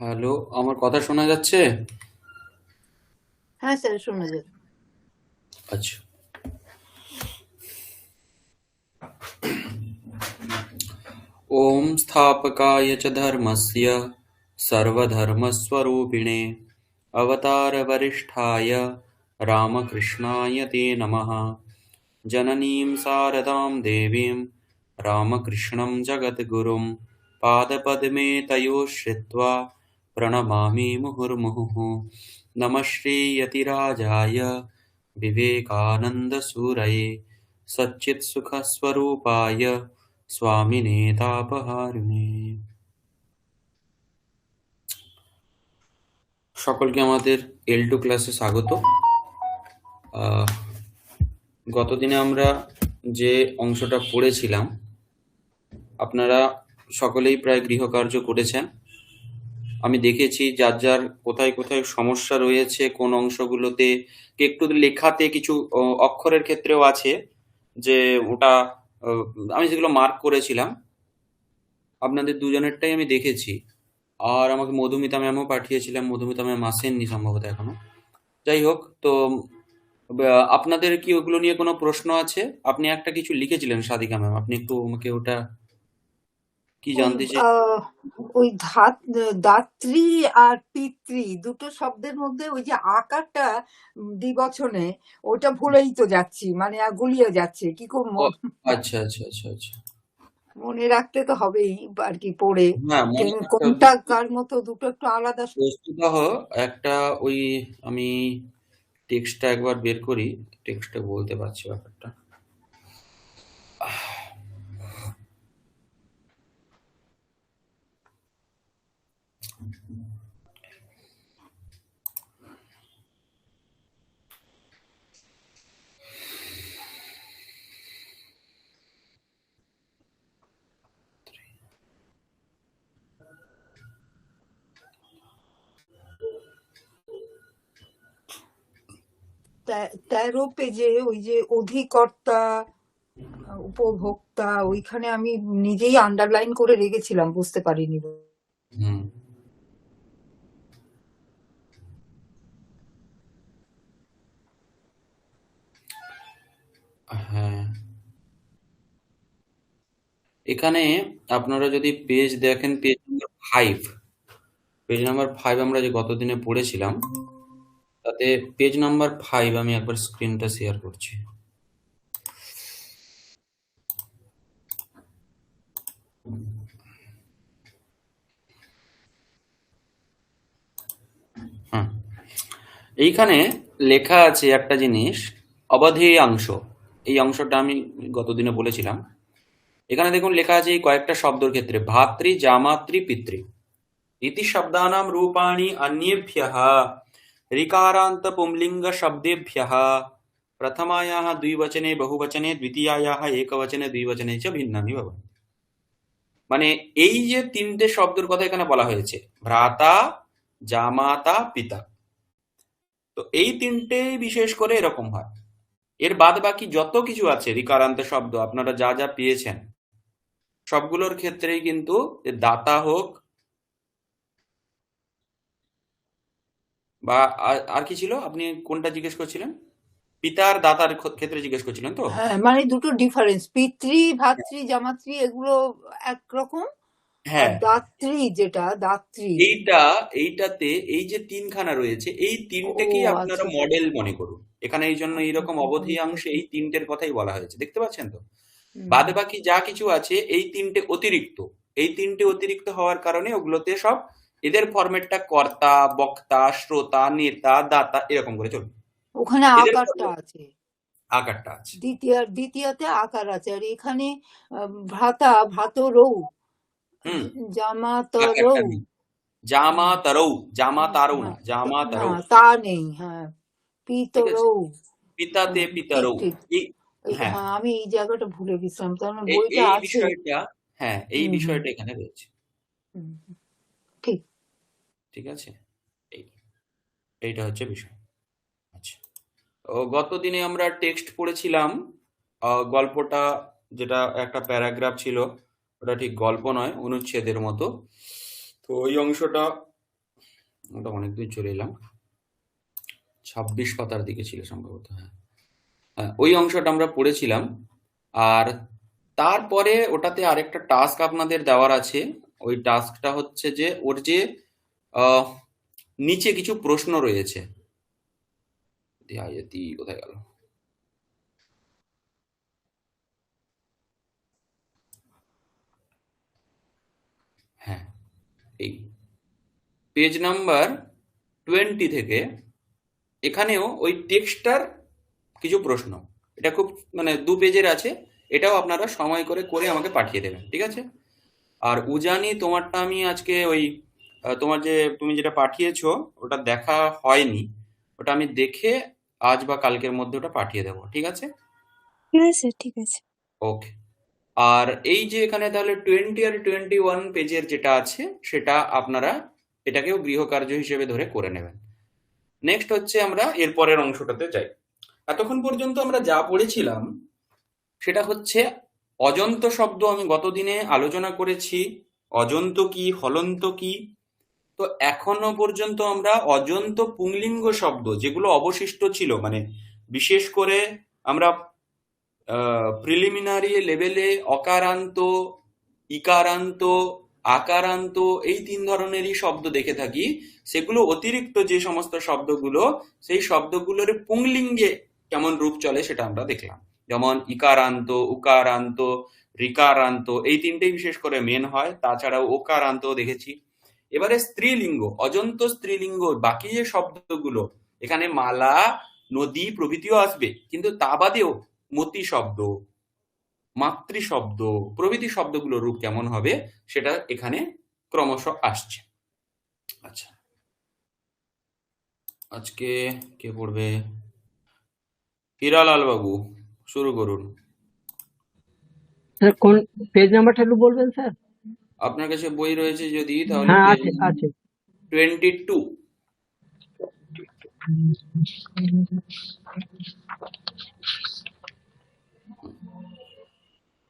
Hello, আমার কথা শোনা যাচ্ছে? হ্যাঁ স্যার, শোনা যাচ্ছে। আচ্ছা। ওম স্থাপকায় চ ধর্মস্য সর্বধর্মস্বরূপিণে অবতারবরিষ্ঠায় রামকৃষ্ণায় তে নমঃ। জননীং শারদাং দেবীং রামকৃষ্ণं জগদ্গুরুं পাদপদ্মে তয়োশ্রিত্वा प्रणमामि मुहुर्मुहुः। नमः श्रीयतिराजाय विवेकानन्दसूरये सच्चित्सुखस्वरूपाय स्वामिने तापहारिणे। সকলকে আমাদের L2 ক্লাসে স্বাগত। আহ, গতদিনে আমরা যে অংশটা পড়েছিলাম আপনারা সকলেই প্রায় গৃহকার্য করেছেন। আমি দেখেছি যার যার কোথায় কোথায় সমস্যা রয়েছে কোন অংশগুলোতে, একটু লেখাতে কিছু অক্ষরের ক্ষেত্রেও আছে যে ওটা আহ, আমি যেগুলো মার্ক করেছিলাম আপনাদের দুজনেরটাই আমি দেখেছি। আর আমাকে মধুমিতা ম্যামও পাঠিয়েছিলাম, মধুমিতা ম্যাম আসেননি সম্ভবত এখনো। যাই হোক, তো আপনাদের কি ওগুলো নিয়ে কোনো প্রশ্ন আছে? আপনি একটা কিছু লিখেছিলেন সাদিকা ম্যাম, আপনি একটু আমাকে ওটা কি ওই জানতে চাই। আহ, ওই দাত্রী আর পিতৃ দুটো শব্দের মধ্যে ওই যে আকারটা দ্বিবচনে, ওটা ভুলেই তো যাচ্ছি, মানে গুলিয়ে যাচ্ছে কি করবো। ও, আচ্ছা আচ্ছা আচ্ছা আচ্ছা। মনে রাখতে তো হবেই আর কি পড়ে, হ্যাঁ, মনে রাখতে হবে। কোনটা কার মতো, দুটো একটু আলাদা। বস্তুতঃ একটা ওই আমি টেক্সটটা একবার বের করি, টেক্সটটা বলতে পারছি ব্যাপারটা। তেরো পেজে ওই যে অধিকর্তা উপভোক্তা, ওইখানে আমি নিজেই আন্ডারলাইন করে রেখেছিলাম, বুঝতে পারিনি। হুম। হ্যাঁ, এখানে আপনারা যদি পেজ দেখেন, পেজ নাম্বার 5 আমরা যে গতদিনে পড়েছিলাম, তাতে পেজ নাম্বার 5 আমি একবার স্ক্রিনটা শেয়ার করছি। হ্যাঁ, এইখানে লেখা আছে একটা জিনিস, অবধেয়াংশ। এই অংশটা আমি গতদিনে বলেছিলাম। এখানে দেখুন লেখা আছে এই কয়েকটা শব্দের ক্ষেত্রে, ভাতৃ জামাতৃ পিতৃ इति शब्दानां रूपाणि अन्येभ्यः ऋकारान्त पुंलिङ्ग शब्देभ्यः प्रथमायाः द्विवचने बहुवचने द्वितीयायाः एकवचने द्विवचने च भिन्नानि भवन्ति। মানে এই যে তিনটে শব্দের কথা এখানে বলা হয়েছে, ভ্রাতা জামাতা পিতা, তো এই তিনটেই বিশেষ করে এরকম হয়। এর বাদ বাকি যত কিছু আছে ঋকারান্ত শব্দ আপনারা যা যা পেয়েছেন সবগুলোর ক্ষেত্রেই কিন্তু দাতা হোক বা আর কি ছিল, আপনি কোনটা জিজ্ঞেস করছিলেন? পিতার দাতার ক্ষেত্রে জিজ্ঞেস করছিলেন তো? হ্যাঁ, মানে দুটো ডিফারেন্স, পিতৃ ভাতৃ জামাতৃ এগুলো একরকম, আর হ্যাঁ, দাত্রী, যেটা দাত্রী। এইটা এইটাতে এই যে তিনখানা রয়েছে এই ও তিনটেকেই আপনারা আচ্ছা। মডেল মনে করুন। এখানে এই জন্য হুম, এইরকম হুম, অবধিয়াংশে এই তিনটের কথাই বলা হয়েছে, দেখতে পাচ্ছেন তো? হুম, বাদ বাকি যা কিছু আছে এই তিনটে অতিরিক্ত। এই তিনটে অতিরিক্ত হওয়ার কারণে ওগুলোতে সব এদের ফরম্যাটটা কর্তা বক্তা শ্রোতা নেতা দাতা এরকম করে চলবে। ওখানে এদের আকারটা format আছে, আকারটা আছে। দ্বিতীয়তে আকার আছে, আর এখানে ভ্রাতা ভাতরৌ, হুম। জামাতরৌ। আকারটা নেই। জামা তারৌ, জামা তারৌ না, হ্যাঁ, জামা না তারৌ। তা নেই। হ্যাঁ, ঠিক আছে, পিতরৌ। পিতাতে ঠিক পিতারৌ। ঠিক। এই, হ্যাঁ, হ্যাঁ, আমি এই জায়গাটা ভুলে গেছিলাম, তার মানে এই বইটা এই আছে। বিষয়টা, হ্যাঁ এই হুম, হুম, বিষয়টা এখানে রয়েছে। হুম, ঠিক। ঠিক আছে, এই এইটা হচ্ছে বিষয়। আচ্ছা, ও গত দিনে আমরা টেক্সট পড়েছিলাম, গল্পটা যেটা একটা প্যারাগ্রাফ ছিল, ওটা ঠিক গল্প নয়, অনুচ্ছেদের মতো। তো ওই অংশটা ওটা অনেক দূর চলে এলাম, 26 পাতার দিকে ছিল সম্ভবত। হ্যাঁ, হ্যাঁ, ওই অংশটা আমরা পড়েছিলাম। আর তারপরে ওটাতে আরেকটা টাস্ক আপনাদের দেওয়ার আছে। ওই টাস্কটা হচ্ছে যে ওর যে আহ, নিচে কিছু প্রশ্ন রয়েছে। ধ্যায়তি কোথায় গেল? হ্যাঁ, এই পেজ নাম্বার 20 থেকে এখানেও ওই টেক্সটার কিছু প্রশ্ন। এটা খুব মানে 2 পেজের আছে। এটাও আপনারা সময় করে করে আমাকে পাঠিয়ে দেবেন, ঠিক আছে? আর উজানি তোমারটা আমি আজকে ওই তোমার যে তুমি যেটা পাঠিয়েছো ওটা দেখা হয়নি, ওটা আমি দেখে আজ বা কালকের মধ্যে ওটা পাঠিয়ে দেবো, ঠিক আছে? হ্যাঁ স্যার, ঠিক আছে। ওকে। আর এই যে এখানে তাহলে 20 আর 21 পেজের যেটা আছে সেটা আপনারা এটাকেও গৃহকার্য হিসেবে ধরে করে নেবেন। নেক্সট হচ্ছে আমরা এর পরের অংশটাতে যাই। এতক্ষণ পর্যন্ত আমরা যা পড়েছিলাম সেটা হচ্ছে অজন্ত শব্দ। আমি গত দিনে আলোচনা করেছি অজন্ত কি, হলন্ত কি। তো এখনো পর্যন্ত আমরা অজন্ত পুংলিঙ্গ শব্দ যেগুলো অবশিষ্ট ছিল, মানে বিশেষ করে আমরা প্রিলিমিনারি লেভেলে অকারান্ত, ইকারান্ত, আকারান্ত এই 3 ধরনেরই শব্দ দেখে থাকি। সেগুলো অতিরিক্ত যে সমস্ত শব্দগুলো, সেই শব্দগুলোর পুংলিঙ্গে কেমন রূপ চলে সেটা আমরা দেখলাম। যেমন ইকারান্ত, উকারান্ত, রিকারান্ত এই 3টেই বিশেষ করে মেন হয়, তাছাড়াও ওকারান্ত দেখেছি। এবারে স্ত্রীলিঙ্গ, অজন্ত স্ত্রীলিঙ্গ বাকি যে শব্দগুলো, এখানে মালা, নদী প্রভৃতিও আসবে, কিন্তু তা বাদেও মতি শব্দ, মাতৃ শব্দ প্রভৃতি শব্দগুলোর রূপ কেমন হবে সেটা এখানে ক্রমশ আসছে। আচ্ছা, আজকে কে পড়বে? হীরালাল বাবু, শুরু করুন। স্যার কোন পেজ নাম্বারটা একটু বলবেন স্যার? আপনার কাছে বই রয়েছে যদি, তাহলে হ্যাঁ পেজ আছে আছে 22।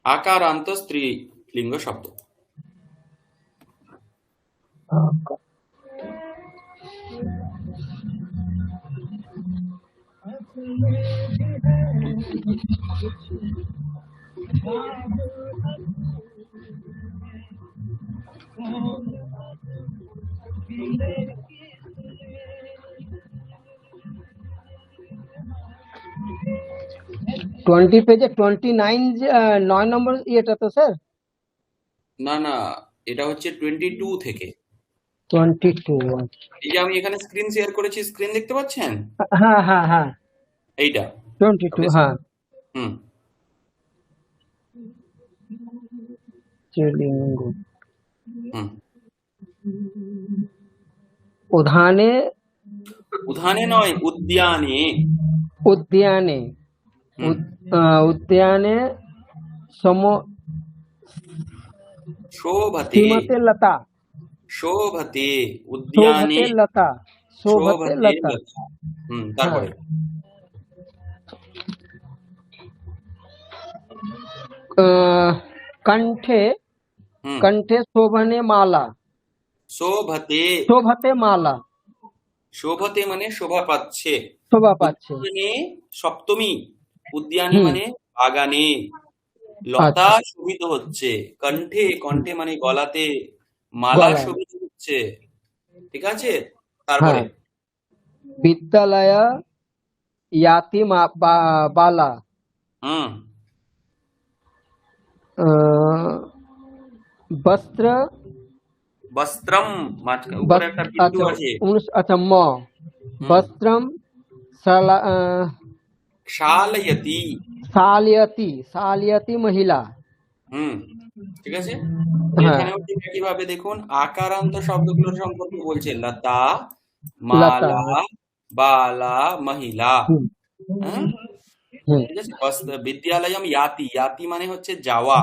আকারান্ত স্ত্রীলিঙ্গ শব্দ। টোয়েন্টি পেজে 29 9 নম্বর ইয়েটা তো স্যার? না না, এটা হচ্ছে 22 থেকে। 22। এই যে আমি এখানে স্ক্রিন শেয়ার করেছি, স্ক্রিন দেখতে পাচ্ছেন? হ্যাঁ হ্যাঁ হ্যাঁ এইটা 22 হ্যাঁ। হুম স্ত্রীলিঙ্গ হুম উদ্যানে উদ্যানে নয়, উদ্যানে। উদ্যানে হুম উদ্যানে সম শোভতে, সীমাতে লতা শোভতে উদ্যানে, শোভতে লতা শোভতে শোভতে লতা। লতা। হ্যাঁ তারপরে কণ্ঠে হুম কণ্ঠে শোভনে মালা শোভতে। শোভতে মালা শোভতে মানে শোভা পাচ্ছে। শোভা পাচ্ছে। উদ্যানে সপ্তমী, উদ্যানে হুম মানে বাগানে। লতা আচ্ছা শোভিত হচ্ছে, কণ্ঠে, কণ্ঠে মানে গলাতে, মালা গলায় শোভিত হচ্ছে, ঠিক আছে? তারপরে হ্যাঁ। বিদ্যালয় याति बाला হুম वस्त्र বস্ত্রম, উপরে একটা বিন্দু अच्छा আছে। अच्छा হুম वस्त्रम শালয়তি। सालयति सालयति महिला। হুম ঠিক আছে। হ্যাঁ এখানেও ঠিক একইভাবে দেখুন আকারান্ত শব্দগুলোর সম্পর্কে বলছে, লতা, लता মালা, বালা, মহিলা। হুম হ্যাঁ হুম ঠিক আছে। বিদ্যালয়ম ইয়াতি, ইয়াতি মানে হচ্ছে যাওয়া।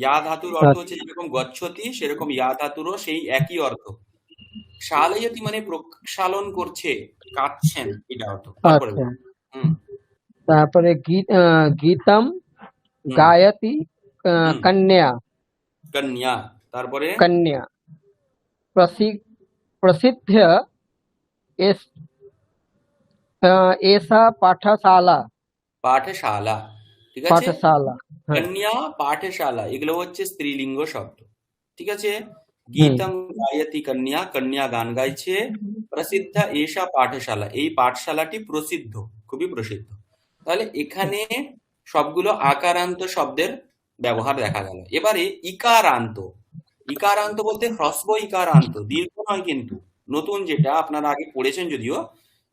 ইয়া ধাতুর অর্থ হচ্ছে যেরকম গচ্ছতি, সেরকম ইয়া ধাতুরও সেই একই অর্থ। শালয়তি মানে প্রক্ষালন করছে, কাটছেন, এটা অর্থ। তারপরে আচ্ছা হুম তারপরে গীতম হুম গায়তি হুম কন্যা কন্যা। তারপরে কন্যা प्रसिद्ध এস এসা পাঠশালা পাঠশালা, ঠিক আছে। পাঠশালা হ্যাঁ কন্যা, পাঠশালা এগুলো হচ্ছে স্ত্রীলিঙ্গ শব্দ, ঠিক আছে। হুম গীতম গায়তি কন্যা, কন্যা গান গাইছে। প্রসিদ্ধ এষা পাঠশালা, এই পাঠশালাটি প্রসিদ্ধ, খুবই প্রসিদ্ধ। তাহলে এখানে সবগুলো আকারান্ত শব্দের ব্যবহার দেখা গেল। এবারে ইকারান্ত, ইকারান্ত বলতে হ্রস্ব ইকারান্ত, দীর্ঘ নয় কিন্তু, নতুন যেটা আপনারা আগে পড়েছেন যদিও,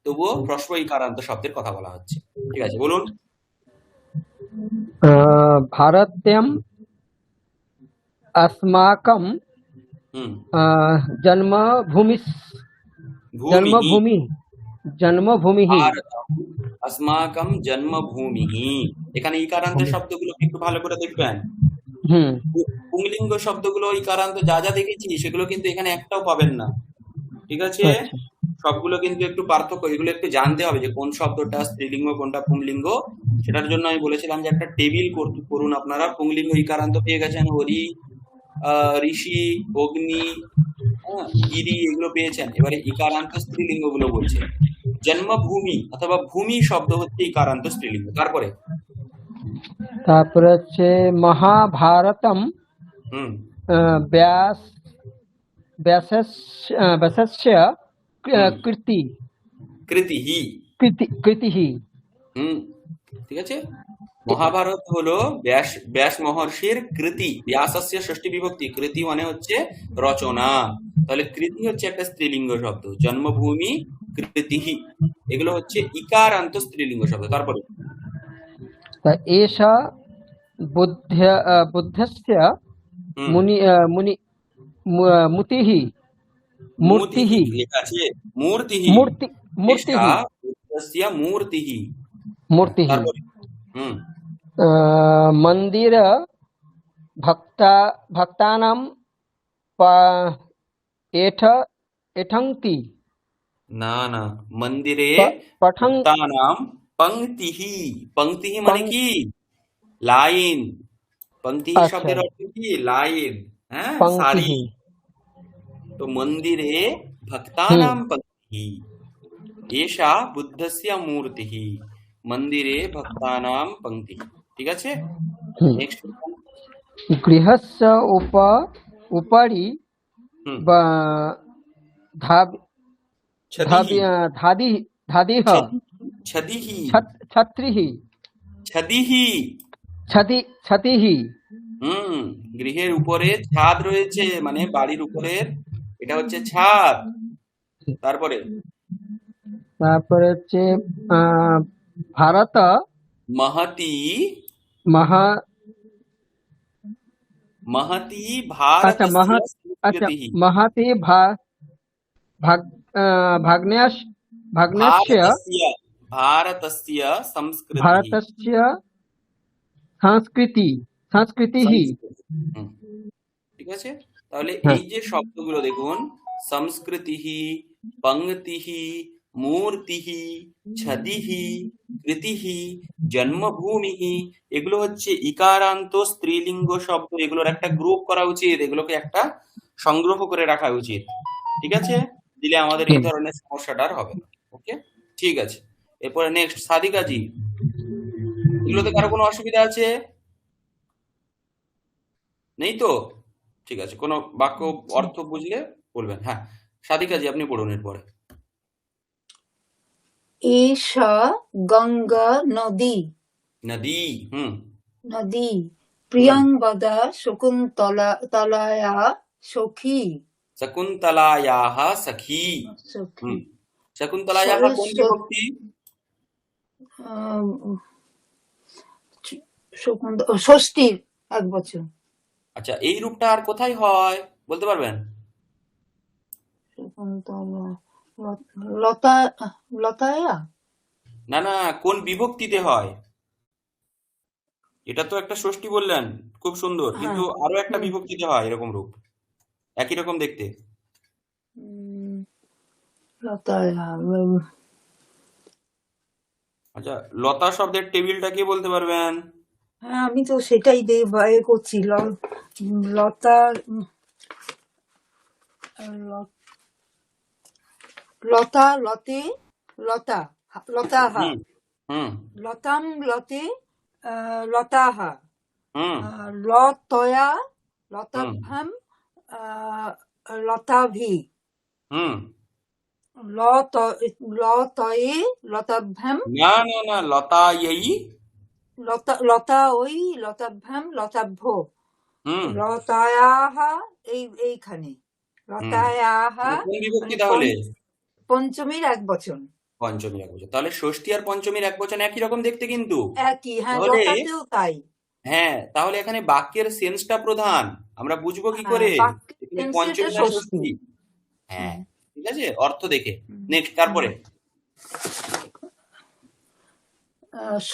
তবুও হ্রস্ব ইকারান্ত শব্দের কথা বলা হচ্ছে, ঠিক আছে, বলুন। ভারতেম अस्माकं হুম। जन्मभूमि ভূমিহি, जन्मभूमिः ভারতম अस्माकं জন্মভূমিः। এখানে ইকারান্তের শব্দগুলো একটু ভালো করে দেখবেন। হুম পুংলিঙ্গ শব্দগুলো ইকারান্ত যা যা দেখেছি সেগুলো কিন্তু এখানে একটাও পাবেন না, ঠিক আছে। আচ্ছা সবগুলো কিন্তু একটু পার্থক্য, এগুলো একটু জানতে হবে যে কোন শব্দটা স্ত্রীলিঙ্গ কোনটা পুংলিঙ্গ। সেটার জন্য আমি বলেছিলাম যে একটা টেবিল করুন আপনারা। পুংলিঙ্গ ইকারান্ত পেয়ে গেছেন, হরি, ঋষি, অগ্নি, হ্যাঁ, গিরি, এগুলো পেয়েছেন। এবারে ইকারান্ত স্ত্রীলিঙ্গ গুলো বলছে। জন্মভূমি অথবা ভূমি শব্দ হচ্ছে ইকারান্ত স্ত্রীলিঙ্গ। তারপরে তারপরে হচ্ছে মহাভারতম হুম ব্যাস ব্যাসস্য হুম কীর্তি কৃতিহি, কৃতিः হুম, ঠিক আছে। মহাভারত হলো ব্যাস ব্যাস মহর্ষির কৃতি, ব্যাসস্য ষষ্ঠী বিভক্তি, কৃতি মানে হচ্ছে রচনা। তাহলে কৃতি হচ্ছে একটা স্ত্রীলিঙ্গ শব্দ। জন্মভূমি, কৃতিহি, এগুলো হচ্ছে ইকারান্ত স্ত্রীলিঙ্গ শব্দ। তারপরে তা এষা বুদ্ধস্য হুম মুনি মুনি মূর্তিः মূর্তিः মূর্তিহি লেখা আছে, মূর্তিহি। মূর্তি মূর্তিः এষা বুদ্ধস্য মূর্তিহি। মূর্তিः তারপরে হুম মন্দির ভক্তানাং এঠ এঠন্তি না না, মন্দিরে পঠং ভক্তানাম পংক্তিহি। পংক্তিহি মানে পং কি? লাইন। পংক্তিহি আচ্ছা শব্দের অর্থ কি? লাইন, হ্যাঁ, সারি। পংক্তিः তো মন্দিরে হুম ভক্তানাম পংক্তিহি, এষা বুদ্ধস্য মূর্তিः। মন্দিরে ভক্তানাম পংক্তিः, ঠিক আছে। হুম নেক্সট গৃহস্য উপরি হুম ধাবি ছদিহি, ধাদিহ ছদিহি, ছত্রিः ছদিহি। ছতিः হুম, গৃহের উপরে ছাদ রয়েছে, মানে বাড়ির উপরের, এটা হচ্ছে ছাদ। তারপরে তারপরে হচ্ছে ভারত महती, মহা महती আচ্ছা भारतस्य আচ্ছা संस्कृतिः। মহতি ভাগ্নেশ্য भारतस्य, भारतस्य संस्कृतिः, ভারতস্য সংস্কৃতিः संस्कृति। হুম, ঠিক আছে। তাহলে হ্যাঁ এই যে শব্দগুলো দেখুন, সংস্কৃতিः, পংক্তিः, মূর্তিः, ছদিः, কৃতিः, জন্মভূমিः, এগুলো হচ্ছে ইকারান্ত স্ত্রীলিঙ্গ শব্দ। এগুলোর একটা গ্রুপ করা উচিত, এগুলোকে একটা সংগ্রহ করে রাখা উচিত, ঠিক আছে। দিলে আমাদের এই হুম ধরনের সমস্যাটা আর হবে না। ওকে, ঠিক আছে। এরপরে নেক্সট সাদিকাজি, এগুলোতে কারো কোনো অসুবিধা আছে? নেই তো? ঠিক আছে, কোনো বাক্য অর্থ বুঝলে বলবেন। হ্যাঁ, সাদিকাজি আপনি পড়ুন এরপরে। এষা গঙ্গা নদী নদী, হুম নদী হুম প্রিয়ংবদা শকুন্তলায়া সখী শকুন্তলায়াহ সখী। সখী হুম, শকুন্তলায়াহ কোন সরস্বতী বিভক্তি? ষষ্ঠীর এক বছর। আচ্ছা, এই রূপটা আর কোথায় হয় বলতে পারবেন? শকুন্তলা লতা লতায়া না না, কোন বিভক্তিতে হয়? এটা তো একটা ষষ্ঠী বললেন, খুব সুন্দর, কিন্তু হ্যাঁ আরো একটা হুম বিভক্তিতে হয় এরকম রূপ, একই রকম দেখতে। উম, লতায়া আচ্ছা, লতা শব্দের টেবিলটা কে বলতে পারবেন? হ্যাঁ আমি তো সেটাই এ করছি লতা লতা লতে লতা লতাহা হুম হুম লতাম লতে লতাহা হুম লতয়া হুম লতাভ্যাম লতাভি হুম লত লতয়ে লতাভ্যাম না না না লতা এই লতা ওই লতাভ্যাম লতাভ্য হুম লতায়াহা এইখানে হুম লতায়াহা কোন বিভক্তি মানে তাহলে? পঞ্চমীর এক বচন পঞ্চমীর এক বচন। তাহলে ষষ্ঠী আর পঞ্চমীর এক বচন একই রকম দেখতে কিন্তু। একই, হ্যাঁ, তাহলে লতাতেও তাই। হ্যাঁ, তাহলে এখানে বাক্যের সেন্সটা প্রধান। আমরা বুঝবো কি হ্যাঁ, করে বাক্যের এখানে সেন্স এটা পঞ্চমী না ষষ্ঠী। ষষ্ঠী? হ্যাঁ, হুম, ঠিক আছে, অর্থ দেখে। হুম, নেক্সট, তারপরে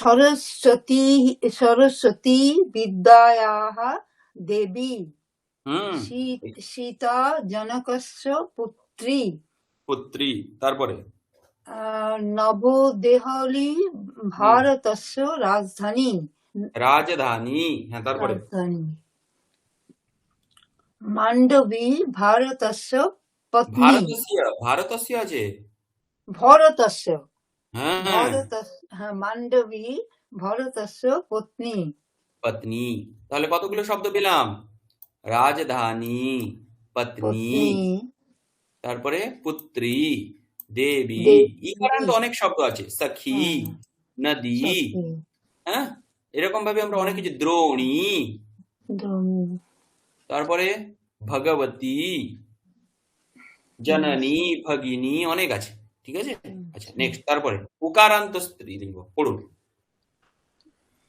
সরস্বতী সরস্বতী বিদ্যায়াः দেবী হুম সীতা জনকস্য পুত্রী পুত্রী, তারপরে নবদেহলি হুম ভারতস্য রাজধানী রাজধানী, হ্যাঁ তারপরে রাজধানী মান্ডবী ভারতস্য পত্নী ভারতস্য, ভারতস্য আছে। ভরতস্য হ্যাঁ, হ্যাঁ, মান্ডবী ভরতস্য পত্নী পত্নী। তাহলে কতগুলো শব্দ পেলাম? রাজধানী, পত্নী, পত্নী তারপরে পুত্রী, দেবী, দেবী, ইকারান্ত অনেক শব্দ আছে, সখী, হ্যাঁ, নদী, সখী, হ্যাঁ, এরকম ভাবে আমরা অনেক কিছু, দ্রোণী, দ্রোণী, তারপরে ভগবতী, জননী, ভগিনী, অনেক আছে। ঠিক আছে, আচ্ছা নেক্সট, তারপরে উকারান্ত স্ত্রীলিঙ্গ পড়ুন।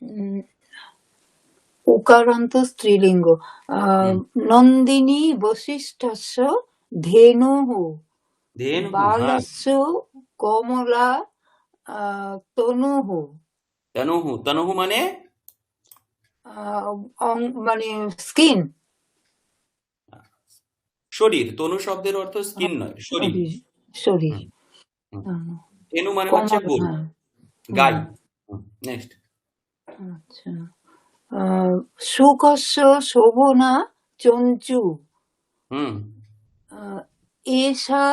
উম, উকারান্ত স্ত্রীলিঙ্গ হুম নন্দিনী বশিষ্ঠস্য ধেনুঃ ধেনু, হ্যাঁ, বালস্য কমলা তনুঃ তনুহু, তনুহু মানে মানে স্কিন, শরীর, তনু শব্দের অর্থ স্কিন নয়, শরীর। শরীর, শরীর, হুম হুম আহ, ধেনু মানে হচ্ছে কমল, গরু, হ্যাঁ, গাই। হুম, নেক্সট, আচ্ছা, শুকস্য শোভনা চঞ্চু হুম এষা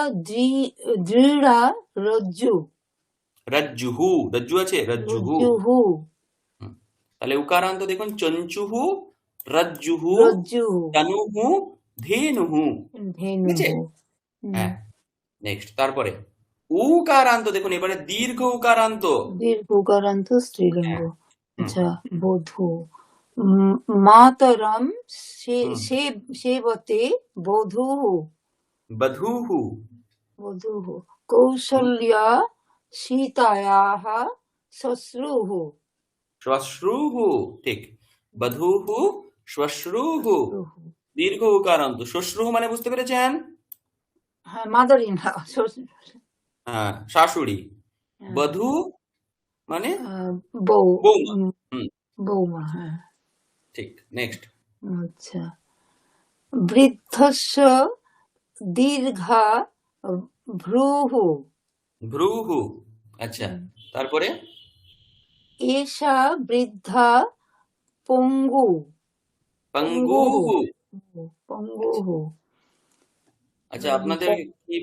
দৃঢ়া রজ্জু রজ্জুহু, রজ্জু আছে, রজ্জুহু। রজ্জুহু হুম, তাহলে উকারান্ত দেখুন, চঞ্চুহু, রজ্জুহু, রজ্জুহু তনুহু, ধেনুহু। ঠিক আছে, ধেনুহু হ্যাঁ নেক্সট, তারপরে উকারান্ত দেখুন, এবারে দীর্ঘ উকারান্ত। দীর্ঘ উকারান্ত স্ত্রীলিঙ্গ। হ্যাঁ, হুম আচ্ছা, বধূ মাতরম হুম সেবতে বধূः বধূহু, বধূः হুম, কৌসল্যা সীতায়াः শ্বশ্রুः শ্মশ্রুহু, ঠিক, বধূহু, শ্মশ্রুহু, শ্বশ্রুः দীর্ঘ উকারান্ত। শ্বশ্রুহু মানে বুঝতে পেরেছেন? হ্যাঁ, মাদার ইন ল, হ্যাঁ, শাশুড়ি। বধূ মানে বউ, বৌমা। হুম, বৌমা, হ্যাঁ। ঠিক, নেক্সট, আচ্ছা, বৃদ্ধস্য দীর্ঘা ভ্রূः ভ্রূহু, আচ্ছা, তারপরে এষা বৃদ্ধা পঙ্গু পঙ্গুः পঙ্গুহু। পঙ্গুः আচ্ছা, আপনাদের কি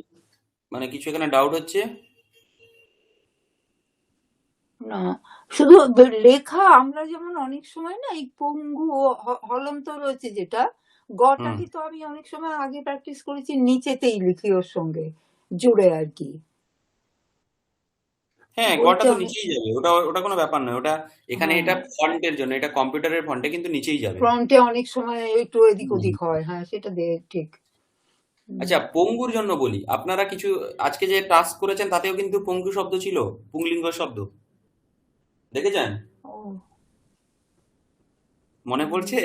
মানে কিছু এখানে ডাউট হচ্ছে? না, শুধু লেখা আমরা যেমন অনেক সময় না এই পঙ্গু ও হলন্ত রয়েছে যেটা, গটা হুম কিন্তু আমি অনেক সময় আগে প্র্যাকটিস করেছি নিচেতেই লিখি ওর সঙ্গে জুড়ে আর কি, হ্যাঁ, গটা ওইটা তো নিচেই যাবে, ওটা ওটা কোনো ব্যাপার নয়। ওটা এখানে, হ্যাঁ, এটা ফন্টের জন্য, এটা কম্পিউটারের ফন্টে কিন্তু নিচেই যাবে। ফ্রন্টে অনেক সময় একটু এদিক হুম। ওদিক হয়, হ্যাঁ সেটা ঠিক। আচ্ছা, পঙ্গুর জন্য বলি, আপনারা কিছু আজকে যে টাস্ক করেছেন তাতেও কিন্তু পঙ্গু শব্দ ছিল, পুংলিঙ্গ শব্দ, দেখেছেন? ও, মনে পড়ছে?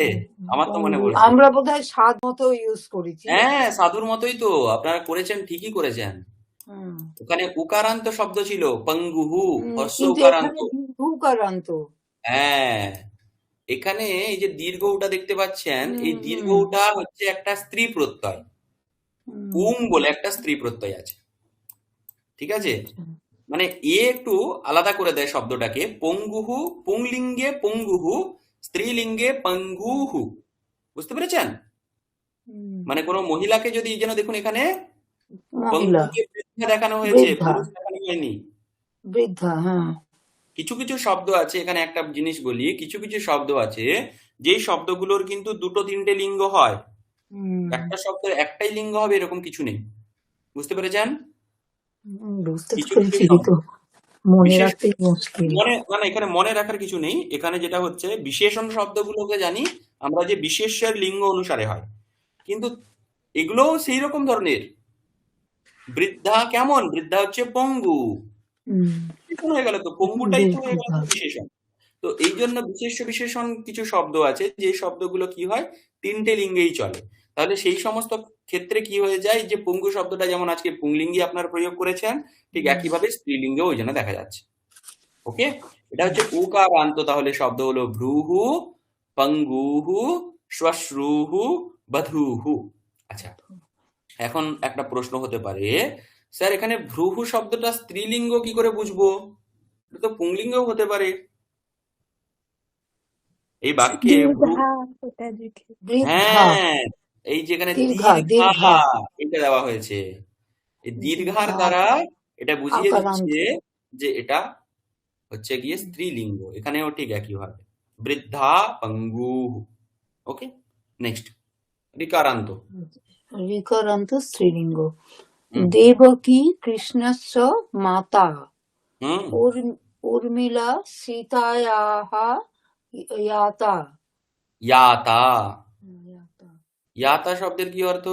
আমার তো মনে পঙ্গু পড়ছে। আমরা বোধহয় স্বাদ মতো ইউজ করেছি। হ্যাঁ, সাধুর মতোই তো, আপনারা করেছেন, ঠিকই করেছেন। হুম, ওখানে উকারান্ত শব্দ ছিল, পঙ্গুহু, হস্য কিন্তু উকারান্ত। এখানে দীর্ঘকারান্ত। হ্যাঁ, এখানে এই যে দীর্ঘ উটা দেখতে পাচ্ছেন, এই দীর্ঘ হুম, উটা হচ্ছে একটা স্ত্রী প্রত্যয়। হুম, পুং বলে একটা স্ত্রী প্রত্যয় আছে, ঠিক আছে? আচ্ছা, মানে এ একটু আলাদা করে দেয় শব্দটাকে, পঙ্গুহু, পুংলিঙ্গে পঙ্গুহু, স্ত্রীলিঙ্গে পঙ্গুহু। বুঝতে পেরেছেন? হুম, মানে কোনো মহিলাকে যদি, যেন দেখুন এখানে মহিলা, পঙ্গুকে বৃদ্ধ বৃদ্ধা দেখানো হয়েছে, বৃদ্ধা পুরুষ দেখানো হয়নি। বৃদ্ধা, হ্যাঁ। কিছু কিছু শব্দ আছে, এখানে একটা জিনিস বলি, কিছু কিছু শব্দ আছে যেই শব্দগুলোর কিন্তু দুটো তিনটে লিঙ্গ হয়। একটা শব্দের একটাই লিঙ্গ হবে এরকম কিছু নেই। বুঝতে পেরেছেন? বুঝতে তো কিছু কিছু পেরেছি, শব্দ কিন্তু মনে বিশেষ রাখতেই মুশকিল। না এখানে মনে রাখার কিছু নেই। এখানে যেটা হচ্ছে বিশেষণ শব্দগুলোকে জানি আমরা যে বিশেষ্যের লিঙ্গ অনুসারে হয়, কিন্তু এগুলোও সেই রকম ধরনের। বৃদ্ধা কেমন? বৃদ্ধা হচ্ছে পঙ্গু, হুম, বিশেষণ হয়ে গেল তো, পঙ্গুটাই তো হয়ে গেল বৃদ্ধা। তো বিশেষণ। তো এই জন্য বিশেষণ কিছু শব্দ আছে যে শব্দগুলো কি হয়, তিনটে লিঙ্গেই চলে। তাহলে সেই সমস্ত ক্ষেত্রে কি হয়ে যায়, যে পঙ্গু শব্দটা যেমন আজকে পুংলিঙ্গে আপনারা প্রয়োগ করেছেন, ঠিক একইভাবে স্ত্রীলিঙ্গেও ওই জন্য দেখা যাচ্ছে। ওকে, এটা হচ্ছে উকারান্ত। তাহলে শব্দ হলো ভ্রুহু, পঙ্গুহু, শ্মশ্রুহু, বধূহু। আচ্ছা, এখন একটা প্রশ্ন হতে পারে, স্যার এখানে ভ্রুহু শব্দটা স্ত্রীলিঙ্গ কি করে বুঝবো? এটা তো পুংলিঙ্গও হতে পারে। এই বাক্যে ভ্রু, দীর্ঘা ওটা দেখে। বৃদ্ধা, হ্যাঁ, এই যেখানে দীর্ঘা দীর্ঘা দীর্ঘা এটা দেওয়া হয়েছে, এই দীর্ঘার দীর্ঘা দ্বারা এটা বুঝিয়ে আকারান্ত। দিচ্ছে যে এটা হচ্ছে গিয়ে স্ত্রীলিঙ্গ। এখানেও ঠিক একইভাবে বৃদ্ধা, পঙ্গু। ওকে, নেক্সট রিকারান্ত। ঋকারান্ত স্ত্রীলিঙ্গ। হুম দেবকী কৃষ্ণস্য মাতা, হুম উর্মিলা সীতায়াः याता। ইয়াতা। याता। ইয়াতা শব্দের কি অর্থ?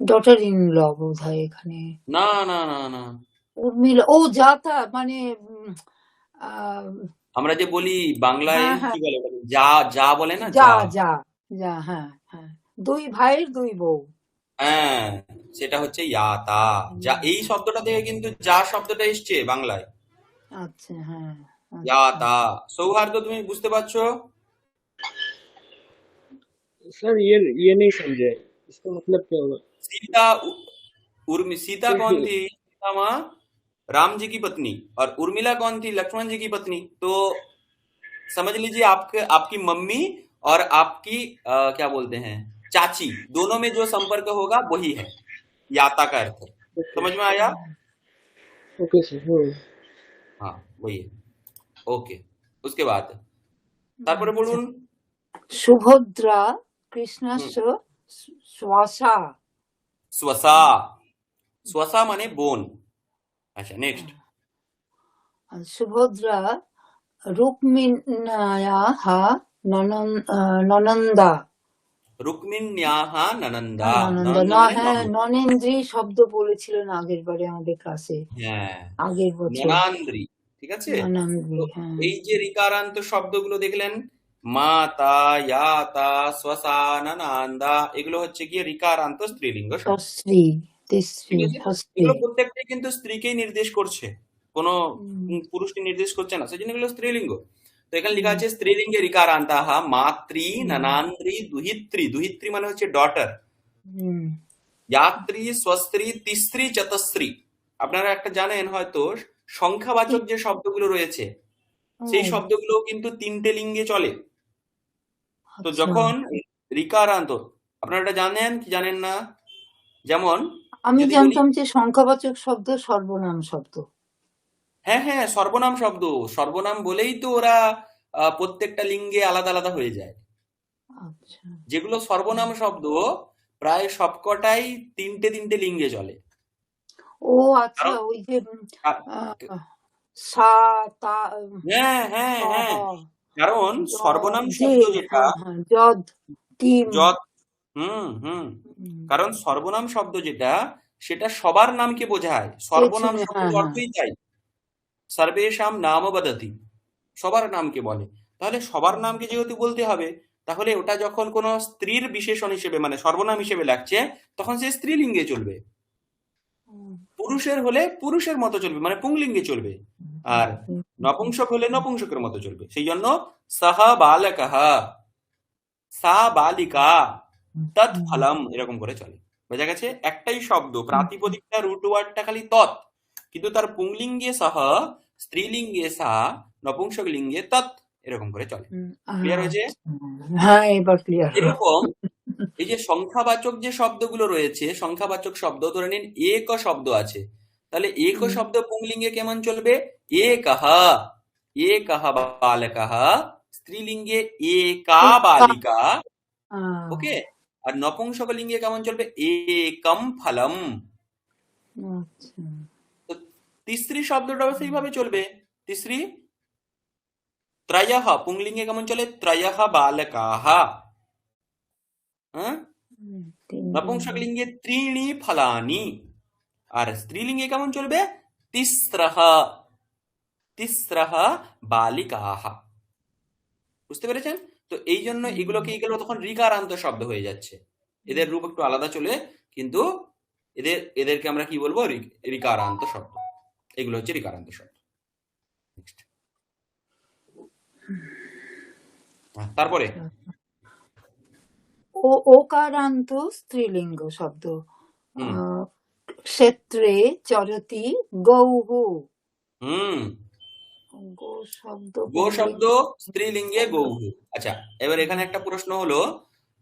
ডটার ইন ল বোধ হয় এখানে। না না না না, উর্মিলা, ও যাতা মানে আহ, আমরা যে বলি বাংলায় হ্যাঁ কি হ্যাঁ, বলে ওটাকে? যা, যা বলে না, যা যা। যা যা, হ্যাঁ হ্যাঁ, দুই ভাইয়ের দুই বউ। হ্যাঁ, সেটা হচ্ছে ইয়াতা। যা, এই শব্দটা থেকে কিন্তু যা শব্দটা এসছে বাংলায়, আচ্ছা, হ্যাঁ, আচ্ছা। ইয়াতা। সৌহার্দ্য, তুমি বুঝতে পারছো? सर ये नहीं समझे, इसका मतलब क्या होगा? सीता उर्मी, सीता कौन थी? सीता माँ राम जी की पत्नी, और उर्मिला कौन थी? लक्ष्मण जी की पत्नी। तो समझ लीजिए आपके, आपकी मम्मी और आपकी क्या बोलते हैं, चाची, दोनों में जो संपर्क होगा वही है याता का अर्थ। ओके समझ में आया? Okay sir. हाँ वही है। ओके, उसके बाद তারপরে আচ্ছা। বলুন। সুভদ্রা কৃষ্ণস্য শ্বাসা। स्वसा, स्वसा মানে বোন। আচ্ছা, নেক্সট। সুভদ্রা রুক্মিণ্যায়াः ননন্দা। রুক্মিণ্যাহা ননন্দা। ননন্দা ননন্দা মানে হ্যাঁ, ননদ। ননেন্দ্রী শব্দ বলেছিলেন আগের বারে আমাদের ক্লাসে, হ্যাঁ, আগের বছর। ননান্দ্রী, ঠিক আছে। ননান্দ্রী, তো হ্যাঁ। এই যে রিকারান্ত শব্দগুলো দেখলেন, মাতা, ইয়াতা, শ্মশা, ননান্দা, এগুলো হচ্ছে গিয়ে রিকারান্ত স্ত্রীলিঙ্গ শব্দ। সস্ত্রী, তিস্ত্রী, ঠিক আছে, সস্ত্রী। এগুলো প্রত্যেকটাই কিন্তু স্ত্রীকেই নির্দেশ করছে, কোনো পুরুষকে নির্দেশ করছে না, সেই জন্য এগুলো স্ত্রীলিঙ্গ। তো এখানে লেখা আছে স্ত্রীলিঙ্গে রিকারান্তাহ মাতৃ, ননান্দ্রী, দুহিত্রী। দুহিত্রী মানে হচ্ছে ডটার। ইয়াত্রী, স্বস্ত্রী, তিস্ত্রী, চতস্ত্রী। আপনারা একটা জানেন হয়তো, সংখ্যাবাচক যে শব্দগুলো রয়েছে সেই শব্দগুলো কিন্তু তিনটে লিঙ্গে চলে। তো আচ্ছা, যখন রিকারান্ত, আপনারা এটা জানেন কি জানেন না? যেমন আমি যদি বলি, জানতাম যে সংখ্যাবাচক শব্দ সর্বনাম শব্দ। হ্যাঁ হ্যাঁ, সর্বনাম শব্দ। সর্বনাম বলেই তো ওরা প্রত্যেকটা লিঙ্গে আলাদা আলাদা হয়ে যায়। আচ্ছা, যেগুলো সর্বনাম শব্দ প্রায় সবকটাই তিনটে তিনটে লিঙ্গে চলে। ও আচ্ছা, কারণ ওই যে আ- সা তা হ্যাঁ হ্যাঁ হ, হ্যাঁ, হ, কারণ সর্বনাম যে, শব্দ যেটা, হ্যাঁ হ্যাঁ, যদ, কিম। যত, কারণ সর্বনাম শব্দ যেটা, সেটা সবার নামকে বোঝায়। সর্বনাম পেছনে, শব্দের হ্যাঁ হ্যাঁ। অর্থই তাই, সর্বেষাম নাম বদতি, সবার নামকে বলে। তাহলে সবার নামকে যেহেতু বলতে হবে, তাহলে ওটা যখন কোনো স্ত্রীর বিশেষণ হিসেবে মানে সর্বনাম হিসেবে লাগছে, তখন সে স্ত্রীলিঙ্গে চলবে। পুরুষের হলে পুরুষের মতো চলবে, মানে পুংলিঙ্গে চলবে। আর নপুংসক হলে নপুংসকের মতো চলবে। সেই জন্য সহ বালকঃ, সা বালিকা, তৎ ফলম, এরকম করে চলে। বোঝা গেছে? একটাই শব্দ, প্রাতিপদিকটা রুট ওয়ার্ডটা খালি তৎ, কিন্তু তার পুংলিঙ্গে সহ, স্ত্রীলিঙ্গে সা, নপুংসক লিঙ্গে তৎ, এরকম করে চলে। ক্লিয়ার হয়েছে? হ্যাঁ, এবার ক্লিয়ার। এরকম এই যে সংখ্যাবাচক যে শব্দগুলো রয়েছে, সংখ্যাবাচক শব্দ ধরে নিন এক শব্দ আছে, তাহলে এক হুম। শব্দ পুংলিঙ্গে কেমন চলবে? একহ, একহ বালকः, স্ত্রীলিঙ্গে একা বালিকা। ওকে, আর নপুংসকলিঙ্গে কেমন চলবে? একম ফলম। আচ্ছা। তো তিসরি শব্দটাও সেইভাবে চলবে। তিসরি ত্রয়ঃ, পুংলিঙ্গে কেমন চলে? ত্রয়ঃ বালকাः। হ্যাঁ, নপুংসকলিঙ্গে ত্রিণি ফলানি। আর স্ত্রীলিঙ্গে কেমন চলবে? তিস্রঃ, তিস্রঃ বালিকাः। বুঝতে পেরেছেন? তো এই জন্য এগুলো তখন রিকারান্ত শব্দ হয়ে যাচ্ছে। এদের রূপ একটু আলাদা চলে, কিন্তু এদেরকে আমরা কি বলবো? রিকারান্ত শব্দ। এগুলো হচ্ছে রিকারান্ত শব্দ। Next. তারপরে ওকারান্ত স্ত্রীলিঙ্গ শব্দ। হুম ক্ষেত্রে চরতি গৌহ। হুম গো শব্দ গো শব্দ স্ত্রীলিঙ্গে গৌহু। আচ্ছা, এবার এখানে একটা প্রশ্ন হলো,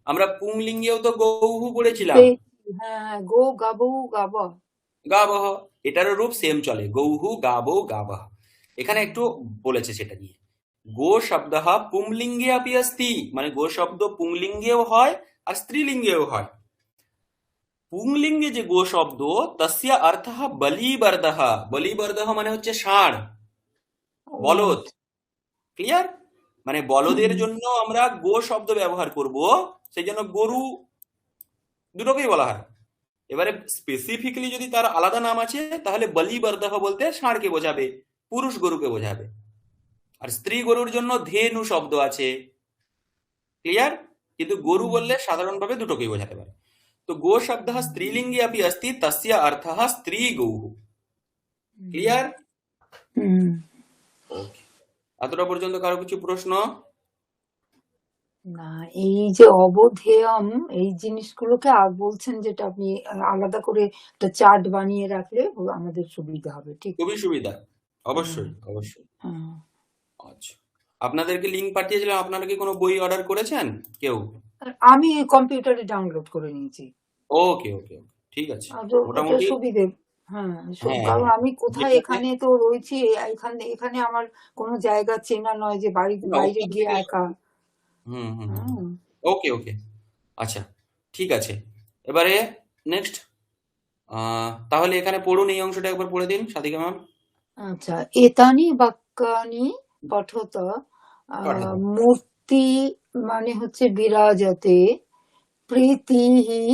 আমরা পুংলিঙ্গেও তো গৌহু পড়েছিলাম, হ্যাঁ, গো গাবু গাবা। গাবহ, এটারও রূপ সেম চলে, গৌহু গাবো গাবহ। এখানে একটু বলেছে সেটা নিয়ে। গো শব্দ পুংলিঙ্গে আপি अस्ति, মানে গো শব্দ পুংলিঙ্গেও হয় আর স্ত্রীলিঙ্গেও হয়। পুংলিঙ্গে যে গো শব্দ, তস্য অর্থঃ বলিবর্দহ। বলিবর্দহ মানে হচ্ছে ষাঁড়, বলদ। ক্লিয়ার? মানে বলদের জন্য আমরা গো শব্দ ব্যবহার করব, সেই জন্য গরু দুটোকেই বলা হয়। এবারে স্পেসিফিকলি যদি তার আলাদা নাম আছে, তাহলে বলিবর্দহ বলতে ষাঁড়কে বোঝাবে, পুরুষ গরুকে বোঝাবে। আর স্ত্রী গরুর জন্য ধেনু শব্দ আছে। ক্লিয়ার? কিন্তু গরু বললে সাধারণভাবে দুটোকেই বোঝাতে পারে। তো গো শব্দ স্ত্রীলিঙ্গে अपि अस्ति, तस्य अर्थः स्त्री गौः। ক্লিয়ার? ওকে, এতটা পর্যন্ত কারো কিছু প্রশ্ন? না, এই যে অবধেয়ম, এই জিনিসগুলোকে বলছেন যেটা আপনি আলাদা করে একটা চার্ট বানিয়ে রাখলে আমাদের সুবিধা হবে। ঠিক? খুবই সুবিধা, অবশ্যই অবশ্যই। হ্যাঁ। আচ্ছা, আপনাদেরকে লিংক পাঠিয়েছিলাম, আপনারা কি কোনো বই অর্ডার করেছেন কেউ? আমি কম্পিউটারে ডাউনলোড করে নিয়েছি। ওকে ওকে ওকে, ঠিক আছে, আর ওটা মোটামুটি। সুবিধে। হ্যাঁ, হ্যাঁ কারণ হ্যাঁ, আমি কোথায়, যেটাতে এখানে তো রয়েছি, এখানে আমার কোনো জায়গা চেনা নয় যে বাইরে ওখান গিয়ে থেকে একা। হুম হুম হুম, হ্যাঁ। ওকে ওকে, আচ্ছা ঠিক আছে। এবারে নেক্সট, তাহলে এখানে পড়ুন, এই অংশটা একবার পড়ে দিন সাথিকা ম্যাম। আচ্ছা, এতানি বাক্যানি পঠত। পাঠান। মূর্তি মানে হচ্ছে বিরাজতে, প্রীতিহি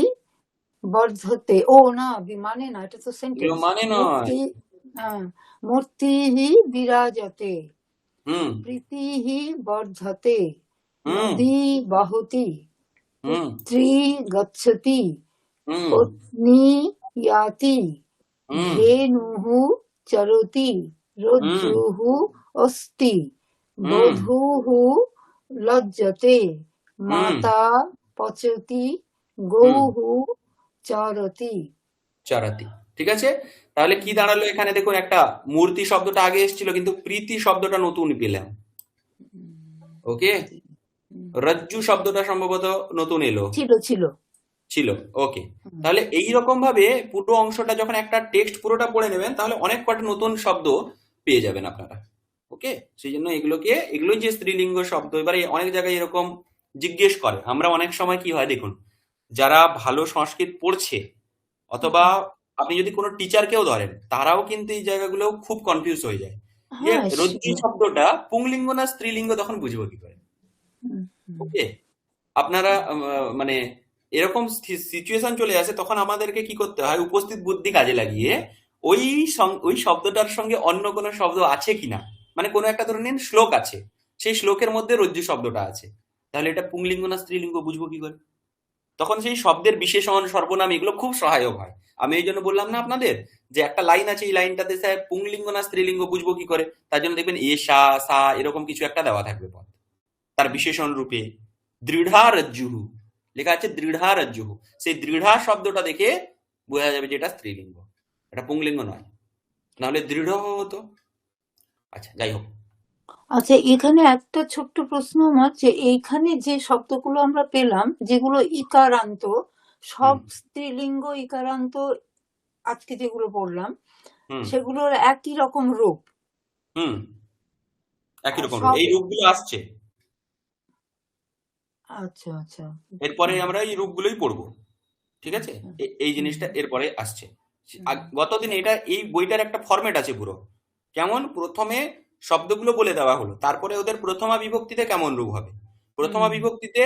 বর্ধতে। ও না, মানে না, এটা তো এগুলো সেন্টেন্স। মানে নয়। মূর্তি, হ্যাঁ, মূর্তিহি বিরাজতে, হুম প্রীতিহি বর্ধতে, হুম নদী বহতি, হুম পুত্রী গচ্ছতি, হুম পত্নী ইয়াতি, হুম ধেনুঃ চরতি, রজ্জুঃ অস্তি, হুম বধূঃ লজ্জতে, হুম মাতা পচতি, গৌঃ চরতি। চারাতি। ঠিক আছে, তাহলে কি দাঁড়ালো এখানে? দেখুন, একটা মূর্তি শব্দটা আগে এসেছিল, কিন্তু প্রীতি শব্দটা নতুন পেলাম। ওকে, রজ্জু শব্দটা সম্ভবত নতুন এলো, ছিল ছিল। ছিল। ওকে, তাহলে এই রকম ভাবে পুরো অংশটা যখন একটা টেক্সট পুরোটা পড়ে নেবেন, তাহলে অনেক কটা নতুন শব্দ পেয়ে যাবেন আপনারা। ওকে, সেই জন্য এগুলোই যে স্ত্রীলিঙ্গ শব্দ। এবারে অনেক জায়গায় এরকম জিজ্ঞেস করে, আমরা অনেক সময় কি হয় দেখুন, যারা ভালো সংস্কৃত পড়ছে, অথবা আপনি যদি কোনো টিচারকেও ধরেন, তারাও কিন্তু এই জায়গাগুলো খুব কনফিউজ হয়ে যায় যে হ্যাঁ, রজ্জু শব্দটা পুংলিঙ্গ না স্ত্রীলিঙ্গ, তখন বুঝবো কি করে? ওকে, আপনারা মানে এরকম সিচুয়েশন চলে আসে, তখন আমাদেরকে কি করতে হয়? উপস্থিত বুদ্ধি কাজে লাগিয়ে ওই ওই শব্দটার সঙ্গে অন্য কোনো শব্দ আছে কিনা, মানে কোনো একটা ধরে নিন শ্লোক আছে, সেই শ্লোকের মধ্যে রজ্জু শব্দটা আছে, তাহলে এটা পুংলিঙ্গ না স্ত্রীলিঙ্গ বুঝবো কি করে? তখন সেই শব্দের বিশেষণ, সর্বনাম, এগুলো খুব সহায়ক হয়। আমি এই জন্য বললাম না আপনাদের, যে একটা লাইন আছে, এই লাইনটাতে স্যার পুংলিঙ্গ না স্ত্রীলিঙ্গ বুঝবো কি করে? তার জন্য দেখবেন এ সা সা এরকম কিছু একটা দেওয়া থাকবে পদ, তার বিশেষণ রূপে। দৃঢ়া রজ্জুহু লেখা আছে, দৃঢ়া রজ্জুহু, সেই দৃঢ়া শব্দটা দেখে বোঝা যাবে যে এটা স্ত্রীলিঙ্গ, এটা পুংলিঙ্গ নয়, নাহলে দৃঢ় হতো। আচ্ছা, যাই হোক, আচ্ছা, এখানে একটা ছোট্ট প্রশ্ন আমার, যে এইখানে যে শব্দগুলো আমরা পেলাম যেগুলো ইকারান্ত, সব হুম স্ত্রীলিঙ্গ ইকারান্ত আজকে যেগুলো পড়লাম হুম সেগুলোর একই রকম রূপ। হুম একই রকম রূপ। সব, এই রূপগুলো আসছে, আচ্ছা আচ্ছা। এরপরে হুম, আমরা এই রূপগুলোই পড়বো। ঠিক আছে, আচ্ছা। এই হুম জিনিসটা এরপরে আসছে। হুম গতদিন এটা এই বইটার একটা ফরম্যাট আছে পুরো, কেমন প্রথমে শব্দগুলো বলে দেওয়া হলো, তারপরে ওদের প্রথমা বিভক্তিতে কেমন রূপ হবে, প্রথমা হুম। বিভক্তিতে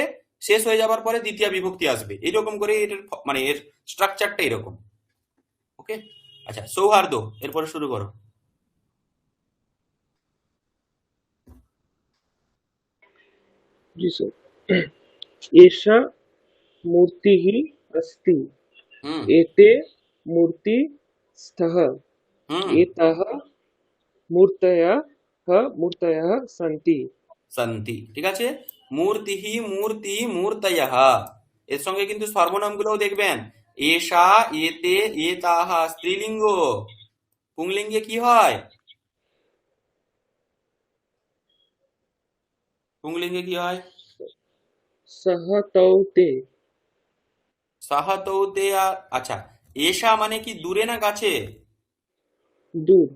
শেষ হয়ে যাবার পরে দ্বিতীয় বিভক্তি আসবে, এইরকম করে এটার মানে এর স্ট্রাকচারটা এরকম। ওকে, আচ্ছা সৌহার্দ্য, এরপরে শুরু করো। जी सर। एषा मूर्तिः अस्ति। হুম एते मूर्ति स्तः। হুম एताः मूर्तयः सन्ति। সন্তি, ঠিক আছে। মূর্তিহি মূর্তি মূর্তয়ঃ, এর সঙ্গে কিন্তু সর্বনামগুলোও দেখবেন, এষা এতে এতাহ স্ত্রীলিঙ্গ, পুংলিঙ্গে কি হয়, পুংলিঙ্গে কি হয়, सः तौ ते। সাহাতৌতে। আচ্ছা, এষা মানে কি দূরে না কাছে, दूर।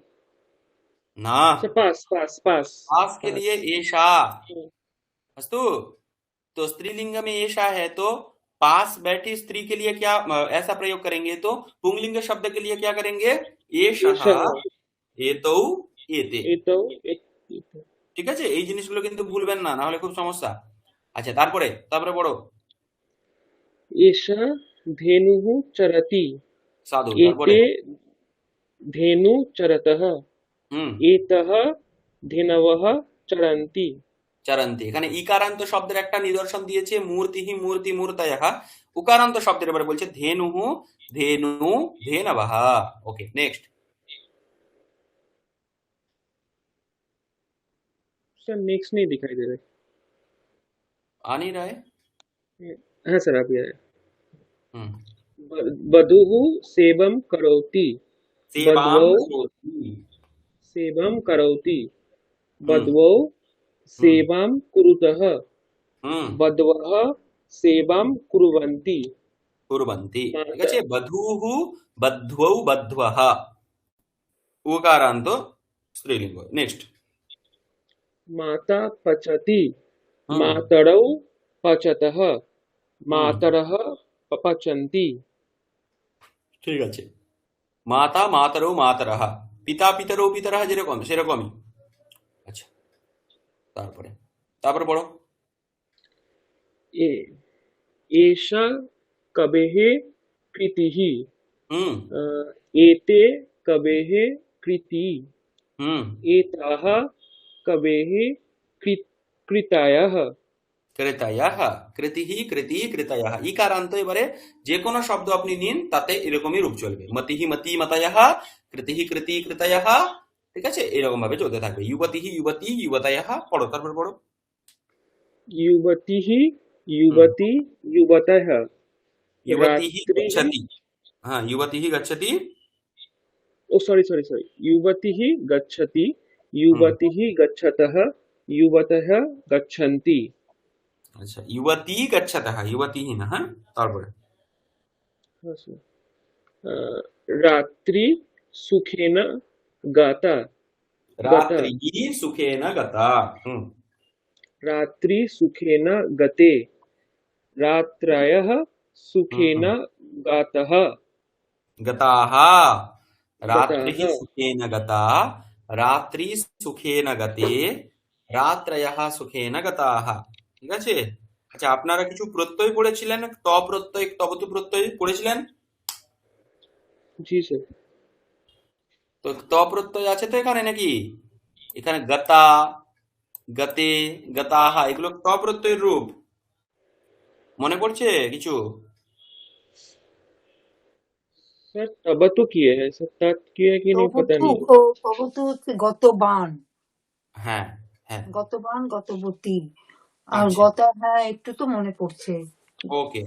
না, अच्छा, पास पास पास। पास के पास। लिए एषा, अस्तु। तो स्त्रीलिंग में एषा है तो पास बैठी स्त्री के लिए क्या ऐसा प्रयोग करेंगे, तो पुंगलिंग शब्द के लिए क्या करेंगे, एषः एषः এতৌ এতে। एतौ एते। ঠিক আছে, এই জিনিসগুলো কিন্তু ভুলবেন না, না হলে খুব সমস্যা। আচ্ছা তারপরে তারপরে পড়ো। एषा धेनुः चरति। সাধু, তারপরে एते धेनु चरतः। হুম एतः धेनवः चरन्ति। চরন্তি, এখানে ইকারান্ত শব্দের একটা নিদর্শন দিয়েছে, মূর্তিহি মূর্তি মূর্তয়ঃ। উকারান্ত শব্দের এবারে বলছে ধেনুঃ ধেনু ধেনবঃ। ওকে, নেক্সট। सर नेक्स्ट नहीं दिखाई दे आ नहीं रहा है। रहा। हाँ सर, अभी आया। हम्म वधूः सेवं करोति। सेवाम वध्वौ करोति। सेवं करोति। हम्म वध्वौ हम्म सेवां कुरुतः। हम्म वध्वः सेवां कुर्वन्ति। कुर्वन्ति, ঠিক माता আছে। বধূঃ বধ্বৌ বধ্বঃ, উকারান্ত স্ত্রীলিঙ্গ। নেক্সট। माता पचति। হুম मातरौ पचतः। হুম मातरः पचन्ति। ঠিক আছে। মাতা মাতরৌ মাতরঃ, পিতা পিতরৌ পিতরঃ, যেরকম সেরকমই। আচ্ছা তারপরে তারপরে পড়ো। ए एषा कवेः कृतिः। হুম एते कवेः कृति। হুম एताः कवेः कृतायः। কৃতয়ঃ, কৃতিঃ কৃতি কৃতয়ঃ। ইকারান্ত এবারে যে কোনো শব্দ আপনি নিন তাতে এরকমই রূপ চলবে, মতিঃ মতি মতয়ঃ, কৃতিঃ কৃতি কৃতয়ঃ। ঠিক আছে, এরকম ভাবে চলতে থাকবে। যুবতিঃ যুবতি যুবতয়ঃ। পড়ো, তারপর পড়ো। युवतिः হুম युवती युवतयः। युवतिः रात्रिः। गच्छति, हाँ युवतिः गच्छति। ओ सॉरी सॉरी सॉरी। युवतिः गच्छति। হুম युवतिः गच्छतः। युवतयः गच्छन्ति। আচ্ছা, युवती गच्छतः, युवतिः না, হ্যাঁ তারপরে हाँ सर। रात्रि सुखेन गाता। गता। রাত্রিः সুখেন গতা। হুম रात्रि सुखेन गते। रात्रयः হুম सुखेन হুম गातः। গতাः, রাত্রিः गताः। সুখেন গতা, রাত্রি সুখেন গতে, রাত্রয়ः সুখেন গতাः। ঠিক আছে। আচ্ছা আপনারা কিছু প্রত্যয় পড়েছিলেন, ত প্রত্যয় তবতু প্রত্যয় পড়েছিলেন, जी सर। তো ত প্রত্যয় আছে তো এখানে নাকি, এখানে গতা গতে গতাহা এগুলো ত প্রত্যয়ের রূপ, মনে পড়ছে কিছু? सर तब तो किए हैं सर, तत् किए कि नहीं पता প্রভূতু, नहीं। প্রভূতু হচ্ছে গতবান, হ্যাঁ হ্যাঁ, গতবান গতবতী। আর আচ্ছা গতা, হ্যাঁ একটু তো মনে পড়ছে। ওকে।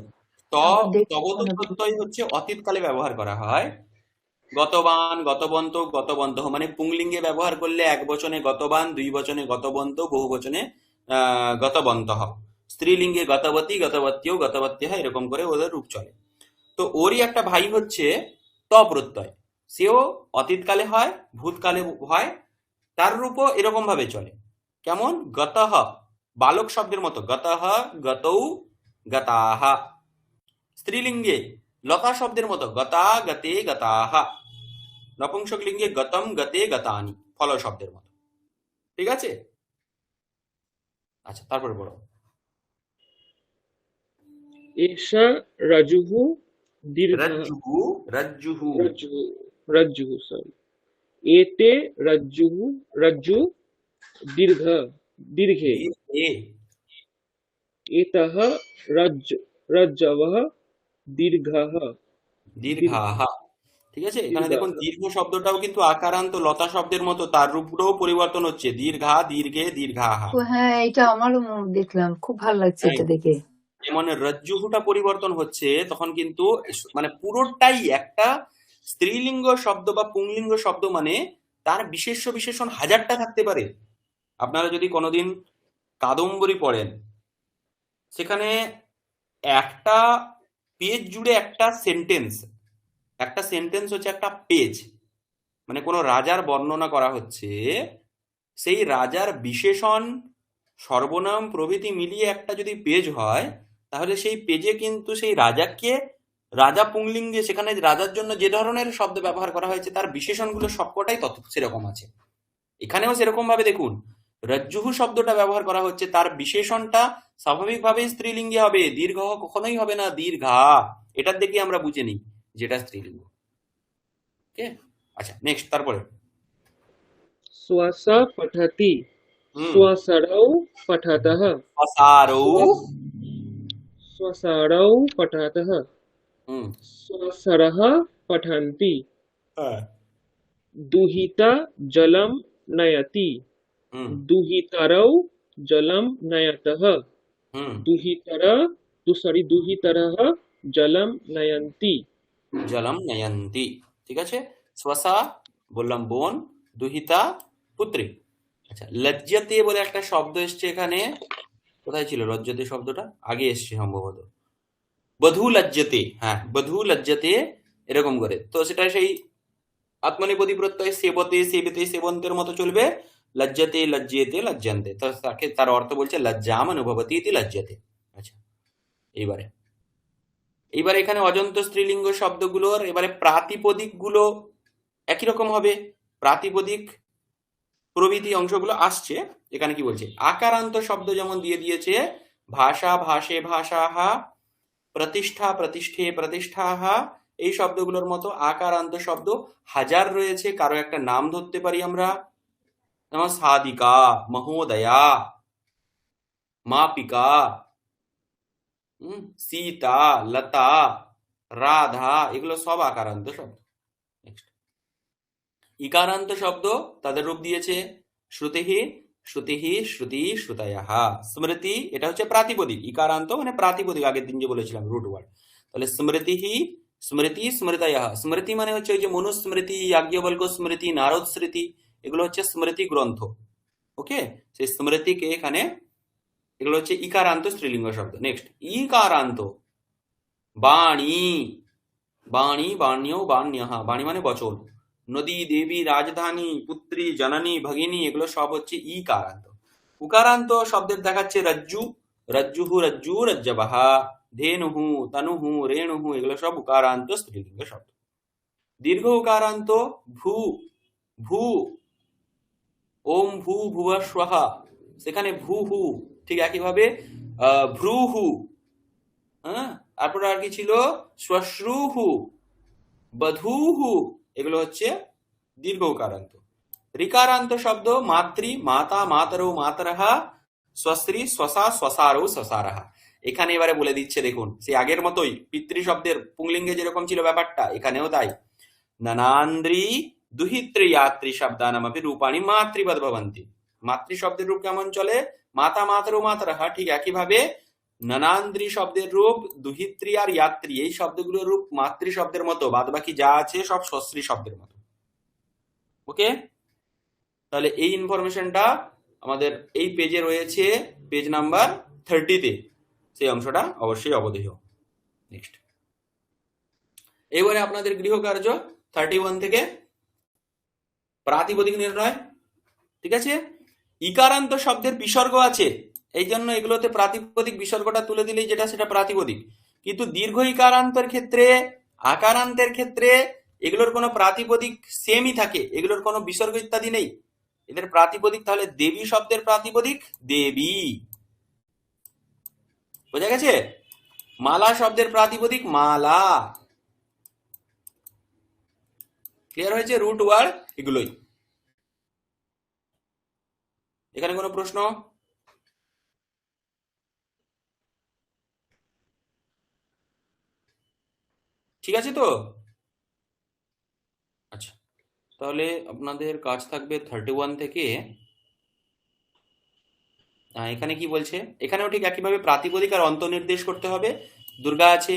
ত দেখি তবতু মনে পড়ছে। প্রত্যয় হচ্ছে অতীতকালে ব্যবহার করা হয়, গতবান, গতবন্ত, গতবন্ত মানে পুংলিঙ্গে ব্যবহার করলে এক বচনে গতবান, দুই বচনে গতবন্ত, বহু বচনে গতবন্তঃ। স্ত্রীলিঙ্গে গতবতী, গতবত্যও, গতবত্যহ, এরকম করে ওদের রূপ চলে। তো ওরই একটা ভাই হচ্ছে ত প্রত্যয়, সেও অতীতকালে হয়, ভূতকালে হয়, তার রূপও এরকম ভাবে চলে। কেমন? গতহ, বালক শব্দের মতো, গতহ, গতৌ, গতাহা। স্ত্রীলিঙ্গে লতা শব্দের মতো, গতা, গতে, গতাহা। নপুংসক লিঙ্গে গতম, গতে, গতানি, ফল শব্দের মতো। ঠিক আছে? আচ্ছা, তারপরে বলো। एषा रज्जुः दीर्घः রজ্জুহু, রজ্জুহু, रज्जुः रज्जुः sorry एते रज्जु दीर्घ दीर्घे এ, एतः रज्जवः दीर्घः দীর্ঘাহা। ঠিক আছে? এখানে দেখুন दीर्घः দীর্ঘ শব্দটাও কিন্তু আকারান্ত লতা শব্দের মতো, তার রূপটাও পরিবর্তন হচ্ছে, দীর্ঘা, দীর্ঘে, দীর্ঘাহা। ও হ্যাঁ, এটা আমারও দেখলাম, খুব ভালো লাগছে তাই এটা দেখে। যেমন রজ্জুহুটা পরিবর্তন হচ্ছে, তখন কিন্তু মানে পুরোটাই একটা স্ত্রীলিঙ্গ শব্দ বা পুংলিঙ্গ শব্দ, মানে তার বিশেষ্য বিশেষণ হাজারটা থাকতে পারে। আপনারা যদি কোনোদিন কাদম্বরী পড়েন, সেখানে একটা পেজ জুড়ে একটা সেন্টেন্স হচ্ছে একটা পেজ। মানে কোনো রাজার বর্ণনা করা হচ্ছে, সেই রাজার বিশেষণ, সর্বনাম প্রভৃতি মিলিয়ে একটা যদি পেজ হয়, তাহলে সেই পেজে কিন্তু সেই রাজাকে, রাজা পুংলিঙ্গে, সেখানে রাজার জন্য যে ধরনের শব্দ ব্যবহার করা হয়েছে তার বিশেষণগুলো সবকটাই তত সেরকম আছে। এখানেও সেরকম ভাবে দেখুন, রজ্জুহু শব্দটা ব্যবহার করা হচ্ছে, তার বিশেষণটা স্বাভাবিকভাবে স্ত্রীলিঙ্গে হবে, দীর্ঘ কখনোই হবে না, দীর্ঘা। এটার দেখে আমরা বুঝে নিই যেটা স্ত্রীলিঙ্গ। ওকে, আচ্ছা নেক্সট, তারপরে। स्वसा पठति হুম, स्वसरौ पठतः অসারৌ, स्वसरौ पठतः হুম, स्वसरः पठन्ति হ্যাঁ, दुहिता जलं नयति হুম, दुहितरौ जलं नयतः হুম, दुहितरः जलं नयन्ति জলম নয়ন্তি। ঠিক আছে? স্বসা বললাম বোন, দুহিতা পুত্রী। আচ্ছা, লজ্জাতে বলে একটা শব্দ এসছে এখানে, কোথায় ছিল লজ্জাতে শব্দটা? আগে এসছে সম্ভবত, বধূ লজ্জাতে। হ্যাঁ, বধূ লজ্জাতে, এরকম করে। তো সেটা সেই আত্মনেপদী প্রত্যয় সেবতে, সেবেতে, সেবন্তের মতো চলবে। লজ্জাতে, লজ্জেতে, লজ্জান্তে, তো তাকে তার অর্থ বলছে লজ্জাম অনুভবতি ইতি লজ্জাতে। আচ্ছা, এইবারে এইবার এখানে অজন্ত স্ত্রীলিঙ্গ শব্দগুলোর এবারে প্রাতিপদিক গুলো একই রকম হবে। প্রাতিপদিক প্রভৃতি অংশগুলো আসছে। এখানে কি বলছে? আকারান্ত শব্দ যেমন দিয়ে দিয়েছে, ভাষা, ভাষে, ভাষাহা, প্রতিষ্ঠা, প্রতিষ্ঠে, প্রতিষ্ঠাহা, এই শব্দগুলোর মতো আকারান্ত শব্দ হাজার রয়েছে। কারো একটা নাম ধরতে পারি আমরা, যেমন সাদিকা, মহোদয়া, মাপিকা, সীতা, লতা, রাধা, এগুলো সব আকারান্ত শব্দ। নেক্সট, ইকারান্ত শব্দ তাদের রূপ দিয়েছে শ্রুতিহি, শ্রুতিহি, শ্রুতি, শ্রুতয়ঃ। স্মৃতি, এটা হচ্ছে প্রাতিপদিক। ইকারান্ত মানে প্রাতিপদিক, আগের দিন যে বলেছিলাম রুট ওয়ার্ড। তাহলে স্মৃতিহি, স্মৃতি, স্মৃতয়ঃ। স্মৃতি মানে হচ্ছে ওই যে মনুস্মৃতি, যাজ্ঞবল্ক্য স্মৃতি, নারদ স্মৃতি, এগুলো হচ্ছে স্মৃতি গ্রন্থ। ওকে, সেই স্মৃতিকে এখানে, এগুলো হচ্ছে ইকারান্ত স্ত্রীলিঙ্গ শব্দ। নেক্সট, ইকারান্ত বাণী, বাণী, বাণ্যও, বাণ্যঃ, বাণী মানে বচন। নদী, দেবী, রাজধানী, পুত্রী, জননী, ভগিনী, এগুলো সব হচ্ছে ইকারান্ত। উকারান্ত শব্দের দেখাচ্ছে রজ্জু, রজ্জুহু, রজ্জু, রজ্জবঃ, ধেনুহু, তনুহু, রেণুহু, এগুলো সব উকারান্ত স্ত্রীলিঙ্গ শব্দ। দীর্ঘ উকারান্ত ভূ, ভূ, ওম ভূ ভুবস্বঃ, সেখানে ভূ হু, ঠিক একইভাবে ভ্রূহু। হ্যাঁ, তারপর আর কি ছিল? শ্মশ্রুহু, বধূহু, এগুলো হচ্ছে দীর্ঘ উকারান্ত। ঋকারান্ত শব্দ মাতৃ, মাতা, মাতরৌ, মাতরঃ, স্বস্ত্রী, স্বসা, স্বসারৌ, স্বসারঃ। এখানে এবারে বলে দিচ্ছে, দেখুন সেই আগের মতোই, পিতৃ শব্দের পুংলিঙ্গে যেরকম ছিল ব্যাপারটা, এখানেও তাই। নানান্দ্রি দুহিত্রী ইয়াত্রী শব্দানামপি রূপাণি মাতৃবৎ ভবন্তি। মাতৃ শব্দের রূপ কেমন চলে? মাতা, মাতরৌ, মাতরঃ, ঠিক একইভাবে নানান্দ্রী শব্দের রূপ দুহিত্রী আর ইয়াত্রী, এই শব্দগুলোর রূপ মাতৃ শব্দের মতো, বাদ বাকি যা আছে সব সস্ত্রী শব্দের মতো। ওকে, তাহলে এই ইনফরমেশনটা আমাদের এই পেজে রয়েছে, পেজ নাম্বার 30-তে, সেই অংশটা অবশ্যই অবধেয়। নেক্সট, এবারে আপনাদের গৃহকার্য 31 থেকে প্রাতিপদিক নির্ণয়। ঠিক আছে, ইকারান্ত শব্দের বিসর্গ আছে, এই জন্য এগুলোতে প্রাতিপদিক বিসর্গটা তুলে দিলেই যেটা সেটা প্রাতিপদিক। কিন্তু দীর্ঘ ইকারান্তের ক্ষেত্রে, আকারান্তের ক্ষেত্রে এগুলোর কোনো প্রাতিপদিক সেমই থাকে, এগুলোর কোনো বিসর্গ ইত্যাদি নেই। এদের প্রাতিপদিক তাহলে দেবী শব্দের প্রাতিপদিক দেবী, বোঝা গেছে? মালা শব্দের প্রাতিপদিক মালা। ক্লিয়ার হয়েছে? রুট ওয়ার্ড এগুলোই। এখানে কোনো প্রশ্ন? ঠিক আছে তো? আচ্ছা, তাহলে আপনাদের কাজ থাকবে 31 থেকে। এখানে কি বলছে, এখানেও ঠিক একইভাবে প্রাতিপদিক আর অন্তর্নির্দেশ করতে হবে। দুর্গা আছে,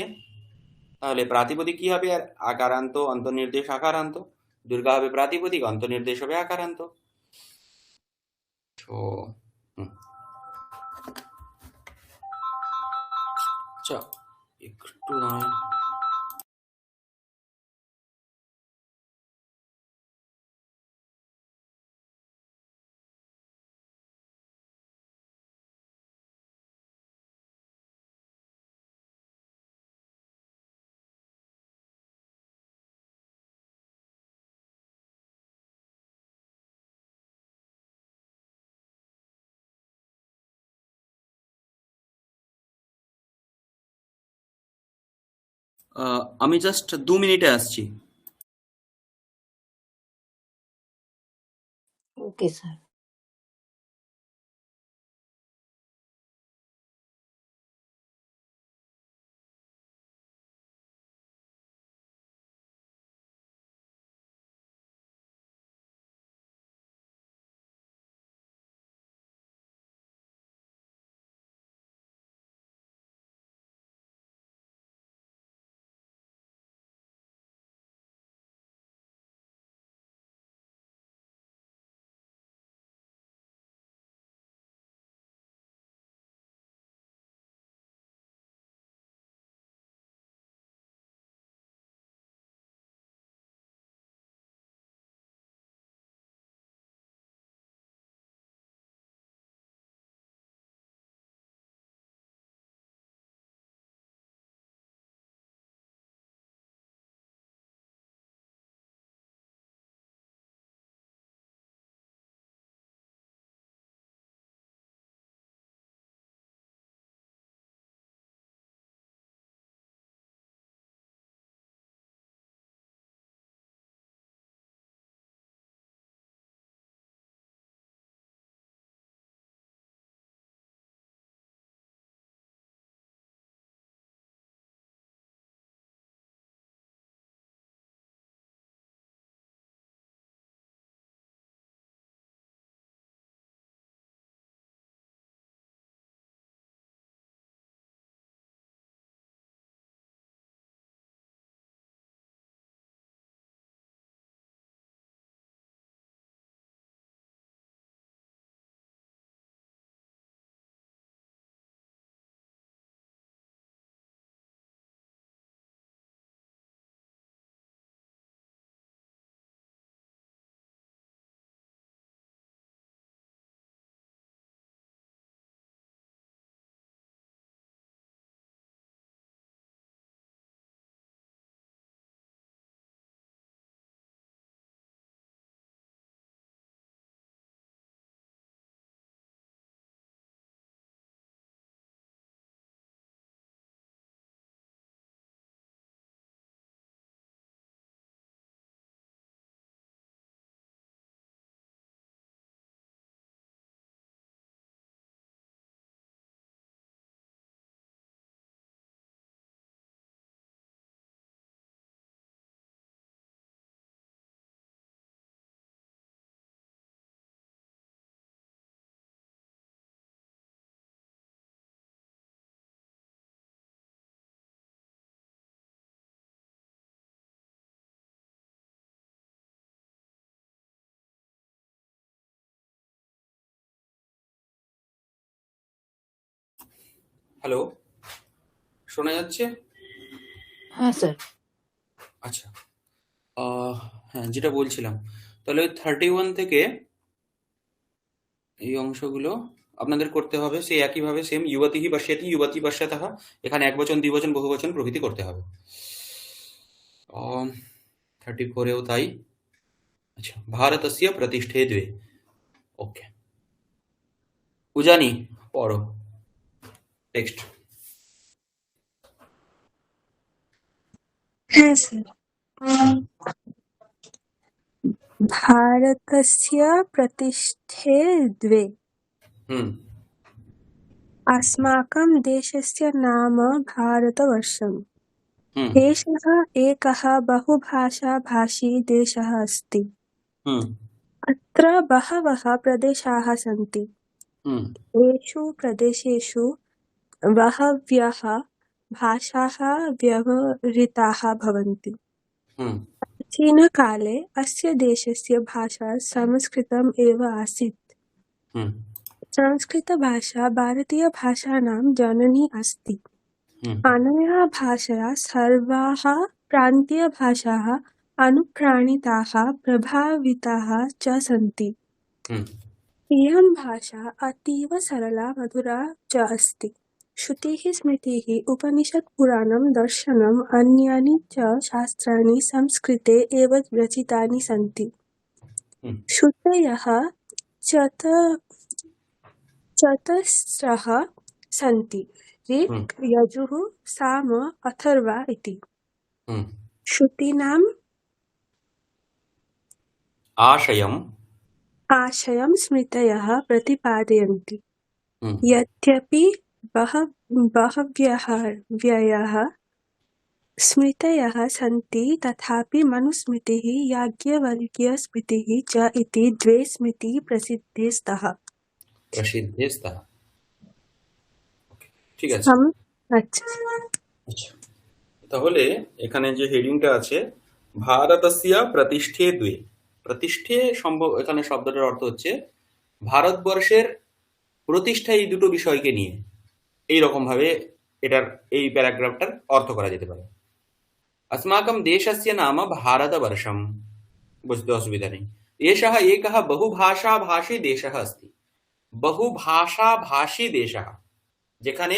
তাহলে প্রাতিপদিক কি হবে? আর আকারান্ত, অন্তর্নির্দেশ আকারান্ত। দুর্গা হবে প্রাতিপদিক, অন্তর্নির্দেশ হবে আকারান্ত। তো আচ্ছা, একটু দাঁড়ান। আমি জাস্ট 2 মিনিটে আসছি। Okay sir. হ্যালো, শোনা যাচ্ছে? হ্যাঁ স্যার। আচ্ছা, হ্যাঁ, যেটা বলছিলাম, তাহলে ওই 31 থেকে এই অংশগুলো আপনাদের করতে হবে সেই একইভাবে, সেম ইউবতিহি পশ্যতি ইউবতি পশ্যতঃ, এখানে একবচন দ্বিবচন বহুবচন প্রভৃতি করতে হবে। 34এও তাই। আচ্ছা, ভারতস্য প্রতিষ্ঠে দ্বে। ওকে, উজানি পড়ো টেক্সট। হ্যাঁ স্যার। भारतस्य प्रतिष्ठे द्वे। হুম अस्माकं देशस्य नाम भारतवर्षम्। হুম एषः एकः बहुभाषाभाषी देशः अस्ति। হুম अत्र बहवः प्रदेशाः सन्ति। হুম येषु प्रदेशेषु बह्व्यः भाषाः व्यवहृताः भवन्ति। হুম प्राचीनकाले अस्य देशस्य भाषा संस्कृतम् एव आसीत्। হুম संस्कृतभाषा भारतीयभाषाणां जननी अस्ति। হুম अनया भाषया सर्वाः प्रान्तीयभाषाः अनुप्राणिताः प्रभाविताः च सन्ति। হুম इयं भाषा अतीव सरला मधुरा च अस्ति। श्रुतिः स्मृतिः उपनिषत् पुराणं दर्शनम् अन्यानि च शास्त्राणि संस्कृते एव रचितानि सन्ति। হুম श्रुतयः चतस्रः सन्ति। ऋक् হুম यजुः साम अथर्वा इति। হুম श्रुतीनाम् आशयम् आशयं स्मृतयः प्रतिपादयन्ति। হুম यद्यपि बहव्यः व्ययः स्मृतयः सन्ति तथापि मनुस्मृतिः याज्ञवल्क्यस्मृतिः च इति द्वे स्मृतिः प्रसिद्धे स्तः। प्रसिद्धे स्तः। ঠিক আছে। सम अच्छा আচ্ছা, তাহলে এখানে যে হেডিংটা আছে, ভারতস্য প্রতিষ্ঠে দ্বে। প্রতিষ্ঠে সম্ভব, এখানে শব্দটার অর্থ হচ্ছে ভারতবর্ষের প্রতিষ্ঠা, এই দুটো বিষয়কে নিয়ে এই রকম ভাবে এটার এই প্যারাগ্রাফটার অর্থ করা যেতে পারে। अस्माकं देशस्य नाम भारतवर्षम्, বুঝতে অসুবিধা নেই। एषः एकः बहुभाषाभाषी देशः अस्ति। বহুভাষাভাষী দেশः, যেখানে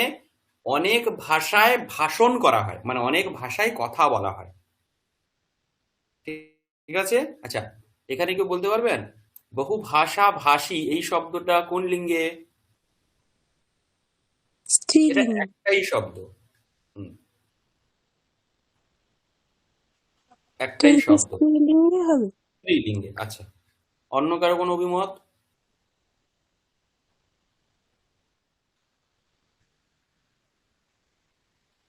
অনেক ভাষায় ভাষণ করা হয়, মানে অনেক ভাষায় কথা বলা হয়। ঠিক আছে। আচ্ছা, এখানে কেউ বলতে পারবেন বহুভাষাভাষী এই শব্দটা কোন লিঙ্গে? এটা स्त्रीलिंग একটাই শব্দ। হুম, একটাই শব্দ, स्त्रीलिंगे হবে। স্ত্রীলিঙ্গে। আচ্ছা, অন্য কারো কোনো অভিমত?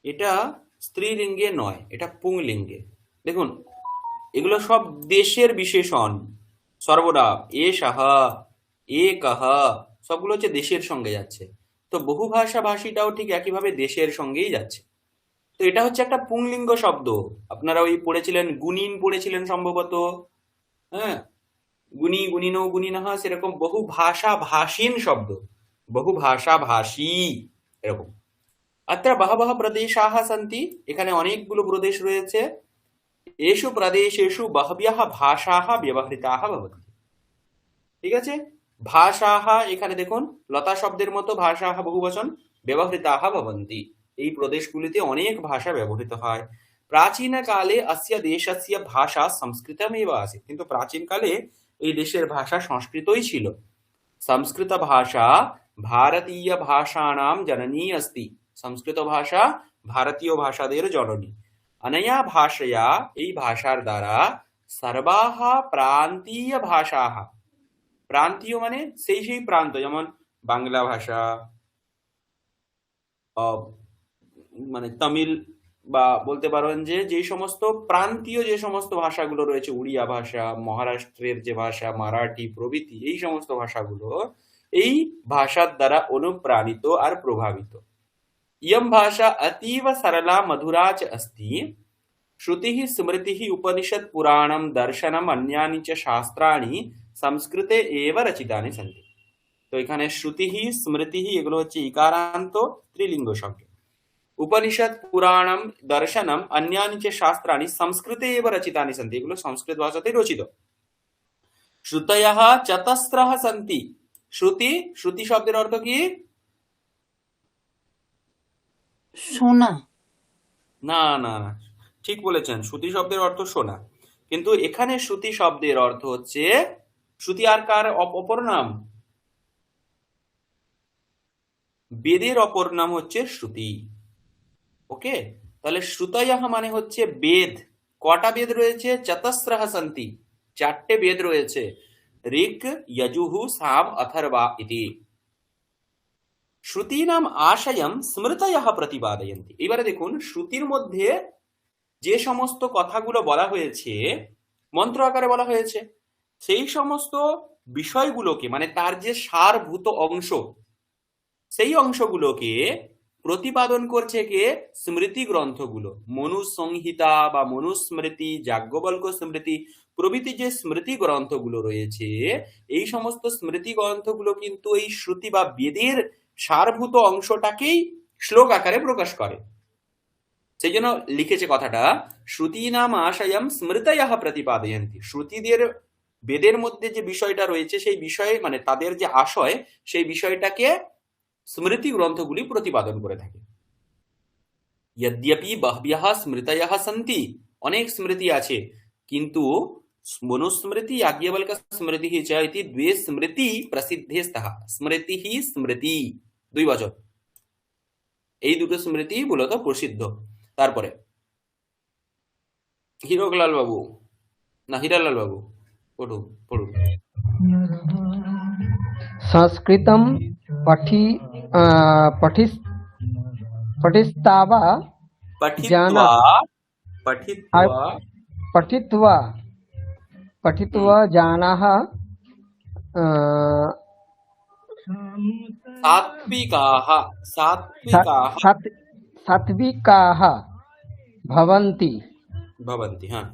এটা স্ত্রীলিঙ্গে নয়, এটা পুংলিঙ্গে। দেখুন, এগুলো সব দেশের বিশেষণ। সর্বদা এ সাহা, এ কাহা, সবগুলো হচ্ছে দেশের সঙ্গে যাচ্ছে। তো বহুভাষা ভাষীটাও ঠিক একইভাবে দেশের সঙ্গেই যাচ্ছে। তো এটা হচ্ছে একটা পুংলিঙ্গ শব্দ। আপনারা ওই পড়েছিলেন, গুণিন পড়েছিলেন সম্ভবত। হ্যাঁ, গুণী গুণিনো গুণিনঃ, সেরকম বহু ভাষা ভাষীন শব্দ, বহু ভাষা ভাষী এরকম। अत्र बहवः प्रदेशाः सन्ति, এখানে অনেকগুলো প্রদেশ রয়েছে। एषु प्रदेशेषु बह्व्यः भाषाः व्यवहृताः भवन्ति। ঠিক আছে। ভাষাः, এখানে দেখুন লতা শব্দের মতো ভাষাः বহুবচন, ব্যবহৃতাः ভবন্তি, এই প্রদেশগুলিতে অনেক ভাষা ব্যবহৃত হয়। প্রাচীনকালে अस्य देशस्य भाषा संस्कृतमेव आसीत्, কিন্তু প্রাচীনকালে এই দেশের ভাষা সংস্কৃতই ছিল। संस्कृत भाषा भारतीय भाषाणां जननी अस्ति, संस्कृत भाषा भारतीय भाषादेर जननी। अनया भाषया, এই ভাষার দ্বারা সর্বাः প্রান্তীয় ভাষাः, প্রান্তীয় মানে সেই সেই প্রান্ত, যেমন বাংলা ভাষা, মানে তামিল, বা বলতে পারেন যে যে সমস্ত প্রান্তীয় যে সমস্ত ভাষাগুলো রয়েছে, উড়িয়া ভাষা, মহারাষ্ট্রের যে ভাষা মারাঠি প্রভৃতি, এই সমস্ত ভাষাগুলো এই ভাষার দ্বারা অনুপ্রাণিত আর প্রভাবিত। ইয়ম ভাষা অতীব সরলা মধুরা চ अस्ति। श्रुतिः स्मृतिः उपनिषत् पुराणं दर्शनम् अन्यानि च शास्त्राणि संस्कृते एव रचितानि सन्ति। তো এখানে শ্রুতিহি স্মৃতিহি এগুলো হচ্ছে ইকারান্ত স্ত্রীলিঙ্গ শব্দ। উপনিষদ পুরাণম দর্শনম অন্যানি চ শাস্ত্রাণি সংস্কৃতে এব রচিতানি সন্তি, এগুলো সংস্কৃত ভাষাতেই রচিত। শ্রুতয়ঃ চতস্রঃ সন্তি। শ্রুতি, শ্রুতি শব্দের অর্থ কি? শোনা। না না না, ঠিক বলেছেন, শ্রুতি শব্দের অর্থ শোনা, কিন্তু এখানে শ্রুতি শব্দের অর্থ হচ্ছে শ্রুতি আর কার অপর নাম? বেদের অপর নাম হচ্ছে শ্রুতি। ওকে, তাহলে শ্রুতয়ঃ মানে হচ্ছে বেদ। কটা বেদ রয়েছে? চতস্রঃ সন্তি, 4টে বেদ রয়েছে। ঋক, যজুঃ, সাম, অথর্বা ইতি। শ্রুতীনাম আশয়ম স্মৃতয়ঃ প্রতিপাদয়ন্তি। এবারে দেখুন, শ্রুতির মধ্যে যে সমস্ত কথাগুলো বলা হয়েছে, মন্ত্র আকারে বলা হয়েছে, সেই সমস্ত বিষয়গুলোকে, মানে তার যে সারভূত অংশ, সেই অংশগুলোকে প্রতিপাদন করছে কে? স্মৃতি গ্রন্থগুলো। মনুসংহিতা বা মনুস্মৃতি, যাজ্ঞবল্ক্য স্মৃতি প্রভৃতি যে স্মৃতি গ্রন্থগুলো রয়েছে, এই সমস্ত স্মৃতি গ্রন্থগুলো কিন্তু এই শ্রুতি বা বেদের সারভূত অংশটাকেই শ্লোক আকারে প্রকাশ করে। সেই জন্য লিখেছে কথাটা, শ্রুতীনাম আশয়ম স্মৃতয়ঃ প্রতিপাদয়ন্তি। শ্রুতিদের, বেদের মধ্যে যে বিষয়টা রয়েছে সেই বিষয়ে, মানে তাদের যে আশয়, সেই বিষয়টাকে স্মৃতি গ্রন্থগুলি প্রতিপাদন করে থাকে। यद्यपि बह्व्यः स्मृतयः सन्ति, অনেক স্মৃতি আছে, কিন্তু মনুস্মৃতি याज्ञवल्क স্মৃতিः च इति द्वे স্মৃতি প্রসিদ্ধে স্তः। স্মৃতিः স্মৃতি, দুই বচন, এই দুটো স্মৃতি মূলত প্রসিদ্ধ। তারপরে হীরকলাল বাবু, না হীরালাল বাবু, পড়ুন পড়ুন। संस्कृतं पठिस्तावा पठित्वा पठित्वा पठित्वा पठित्वा जानाः सात्विकाः सात्विकाः सात्विकाः भवन्ति। भवन्ति। हाँ,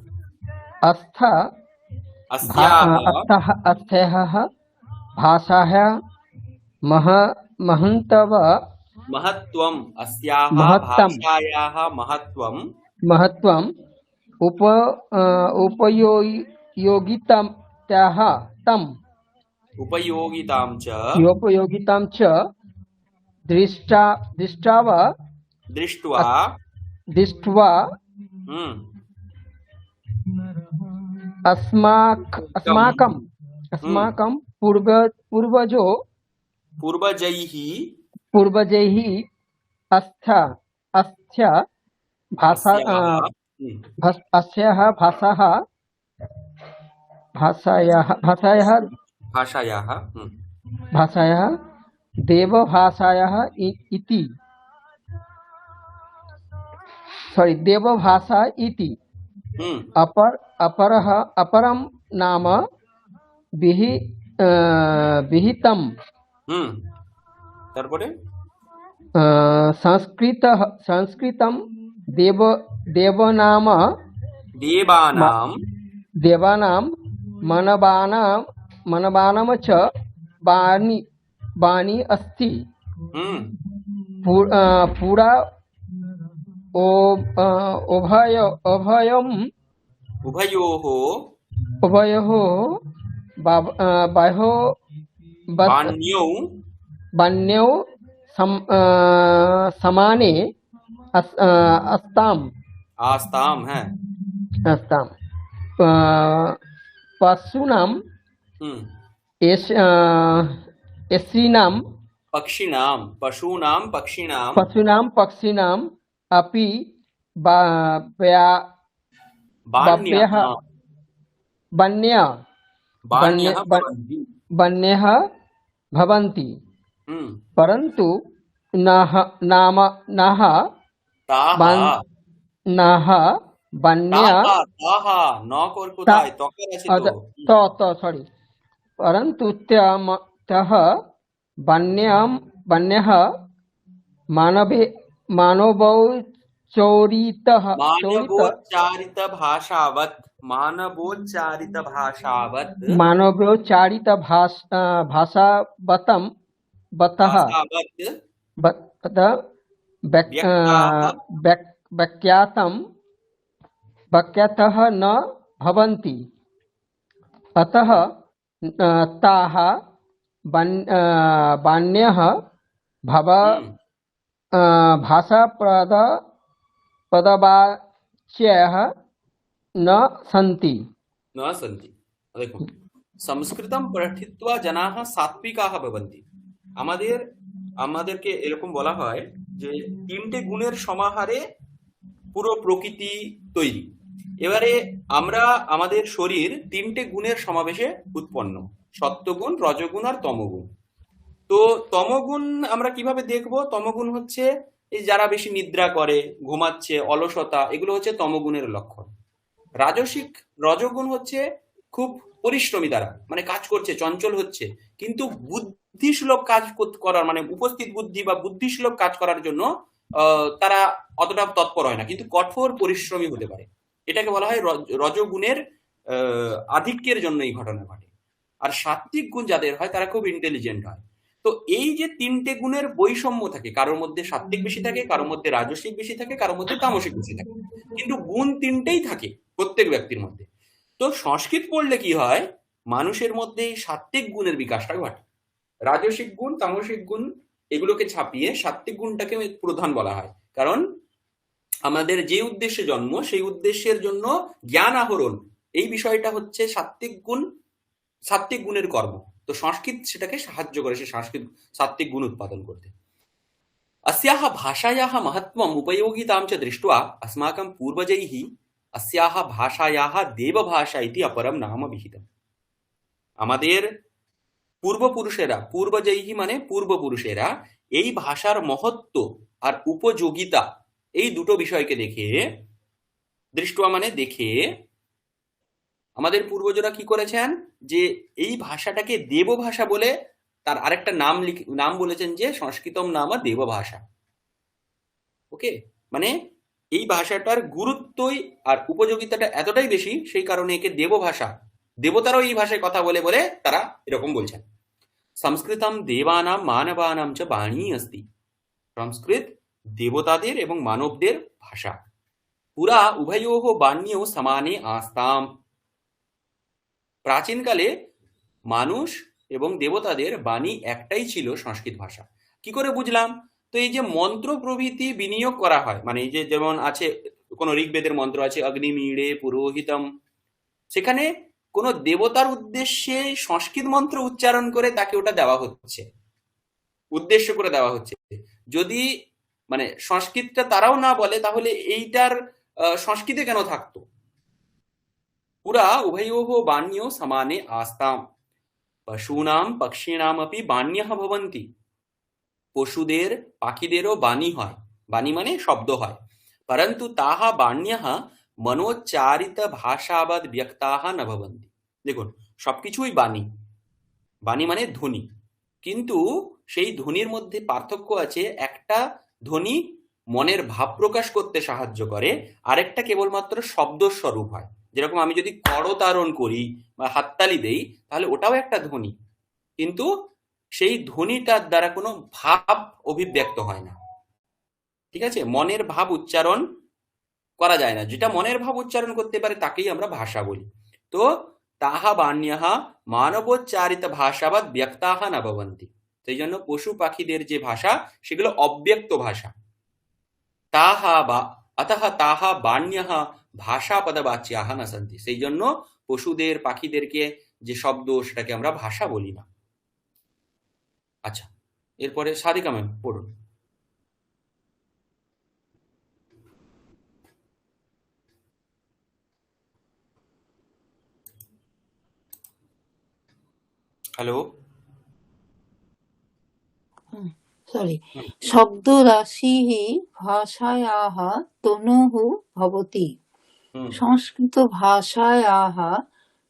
अस्याः भाषाः महन्तव महत्त्वम्, अस्याः महत्तम भाषायाः महत्त्वम् महत्त्वम् उपयोगितां तम् उपयोगितां च दृष्ट्वा दृष्ट्वा अस्माकं पूर्वजैः अस्याः भाषायाः देवभाषायाः इति देवभाषा इति अपरं नाम विहितम्। তারপরে संस्कृतं देवानां मनवानां च वाणी अस्ति। पुरा उभयोः वाण्यौ समाने आस्ताम है। पशूनां पक्षिणाम् अपि वन्यः भवन्ति, परन्तु नाह वन्य परन्तु तः वन्यः मानवोच्चारित भाषावत् मानवोच्चारित भाषावत् मानवोच्चारित भाषावतं बतः भाषावत् बत व्यक्ताः वाक्यातः न भवन्ति अतः ताः वाण्यः भव भाषापदवाच्यः न सन्ति। न सन्ति। দেখুন, সংস্কৃতম পঠিত্বা জনাঃ সাত্বিকাः ভবন্তি। আমাদেরকে এরকম বলা হয় যে তিনটে গুণের সমাহারে পুরো প্রকৃতি তৈরি। এবারে আমরা আমাদের শরীর তিনটে গুণের সমাবেশে উৎপন্ন, সত্ত্বগুণ, রজগুণ আর তমগুণ। তো তমগুণ আমরা কিভাবে দেখব? তমগুণ হচ্ছে এই যারা বেশি নিদ্রা করে, ঘুমাচ্ছে, অলসতা, এগুলো হচ্ছে তমগুণের লক্ষণ। রজগুণ হচ্ছে খুব পরিশ্রমী দ্বারা, মানে কাজ করছে, চঞ্চল হচ্ছে, কিন্তু বুদ্ধিসুলভ কাজ করার, মানে উপস্থিত বুদ্ধি বা বুদ্ধিসুলভ কাজ করার জন্য তারা অতটা তৎপর হয় না, কিন্তু কঠোর পরিশ্রমী হতে পারে। এটাকে বলা হয় রজগুণের আধিক্যের জন্য এই ঘটনা ঘটে। আর সাত্ত্বিক গুণ যাদের হয় তারা খুব ইন্টেলিজেন্ট হয়। তো এই যে তিনটে গুণের বৈষম্য থাকে, কারোর মধ্যে সাত্ত্বিক বেশি থাকে, কারোর মধ্যে রাজসিক বেশি থাকে, কারোর মধ্যে তামসিক বেশি থাকে, কিন্তু গুণ তিনটেই থাকে প্রত্যেক ব্যক্তির মধ্যে। তো সংস্কৃত পড়লে কি হয়, মানুষের মধ্যে এই সাত্ত্বিক গুণের বিকাশটা ঘটে। রাজসিক গুণ, তামসিক গুণ এগুলোকে ছাপিয়ে সাত্ত্বিক গুণটাকে প্রধান বলা হয়, কারণ আমাদের যে উদ্দেশ্যে জন্ম সেই উদ্দেশ্যের জন্য জ্ঞান আহরণ, এই বিষয়টা হচ্ছে সাত্ত্বিক গুণের কর্ম। তো সংস্কৃত সেটাকে সাহায্য করে, সে সাত্ত্বিক গুণ উৎপাদন করতে। अस्याः भाषायाः महत्त्वम् उपयोगितां च दृष्ट्वा अस्माकं पूर्वजैः अस्याः भाषायाः देवभाषा इति अपरं नाम विहितम्। আমাদের পূর্বজৈহি মানে পূর্বপুরুষেরা এই ভাষার মহত্ব আর উপযোগিতা, এই দুটো বিষয়কে দৃষ্টুয়া মানে দেখে আমাদের পূর্বজরা কি করেছেন, যে এই ভাষাটাকে দেবভাষা বলে তার আরেকটা নাম বলেছেন, যে সংস্কৃতম নাম দেবভাষা। ওকে, মানে এই ভাষাটার গুরুত্বই আর উপযোগিতাটা এতটাই বেশি, সেই কারণে একে দেবভাষা, দেবতারাও এই ভাষায় কথা বলে বলে তারা এরকম বলছেন। সংস্কৃতম দেবানাম মানবানাম চ বাণী अस्ति। সংস্কৃত দেবতাদের এবং মানবদের ভাষা। পুরা উভয়োঃ বাণ্যেও সমানে আস্তাম। প্রাচীনকালে মানুষ এবং দেবতাদের বাণী একটাই ছিল, সংস্কৃত ভাষা। কি করে বুঝলাম? তো এই যে মন্ত্র প্রভৃতি বিনিয়োগ করা হয়, মানে এই যে যেমন আছে কোন ঋগ্বেদের মন্ত্র আছে অগ্নিমীড়ে পুরোহিতম, সেখানে কোন দেবতার উদ্দেশ্যে সংস্কৃত মন্ত্র উচ্চারণ করে তাকে ওটা দেওয়া হচ্ছে, উদ্দেশ্য করে দেওয়া হচ্ছে। যদি মানে সংস্কৃতটা তারাও না বলে, তাহলে এইটার সংস্কৃতে কেন থাকতো? পুরা উভয়োঃ বাণ্যেও সমানে আস্তাম। পশূনাম পক্ষিণামপি বাণ্যঃ ভবন্তি। পশুদের, পাখিদেরও বাণী হয়, বাণী মানে শব্দ হয়। পরন্তু তাহা বাণ্যঃ মনোচ্চারিত ভাষাবৎ ব্যক্তাঃ ন ভবন্তি। দেখুন, সবকিছুই বাণী, বাণী মানে ধ্বনি, কিন্তু সেই ধ্বনির মধ্যে পার্থক্য আছে। একটা ধ্বনি মনের ভাব প্রকাশ করতে সাহায্য করে, আরেকটা কেবলমাত্র শব্দ স্বরূপ হয়। যেরকম আমি যদি করতারণ করি বা হাততালি দেই, তাহলে ওটাও একটা ধ্বনি, কিন্তু সেই ধ্বনিটার দ্বারা কোনো ভাব অভিব্যক্ত হয় না। ঠিক আছে, মনের ভাব উচ্চারণ করা যায় না। যেটা মনের ভাব উচ্চারণ করতে পারে তাকেই আমরা ভাষা বলি। তো তাহা বাণ্যঃ মানবোচ্চারিত ভাষাবৎ ব্যক্তাঃ ন ভবন্তি। সেই জন্য পশু পাখিদের যে ভাষা, সেগুলো অব্যক্ত ভাষা। অতঃ তাহা বাণ্যঃ ভাষাপদবাচ্যাঃ ন সন্তি। সেই জন্য পশুদের, পাখিদেরকে যে শব্দ, সেটাকে আমরা ভাষা বলি না। আচ্ছা, এরপরে সাদিকা ম্যাম পড়ুন। Hello, sorry. শব্দরাশিः ভাষায়াः তনুः ভবতি। সংস্কৃতভাষাयाः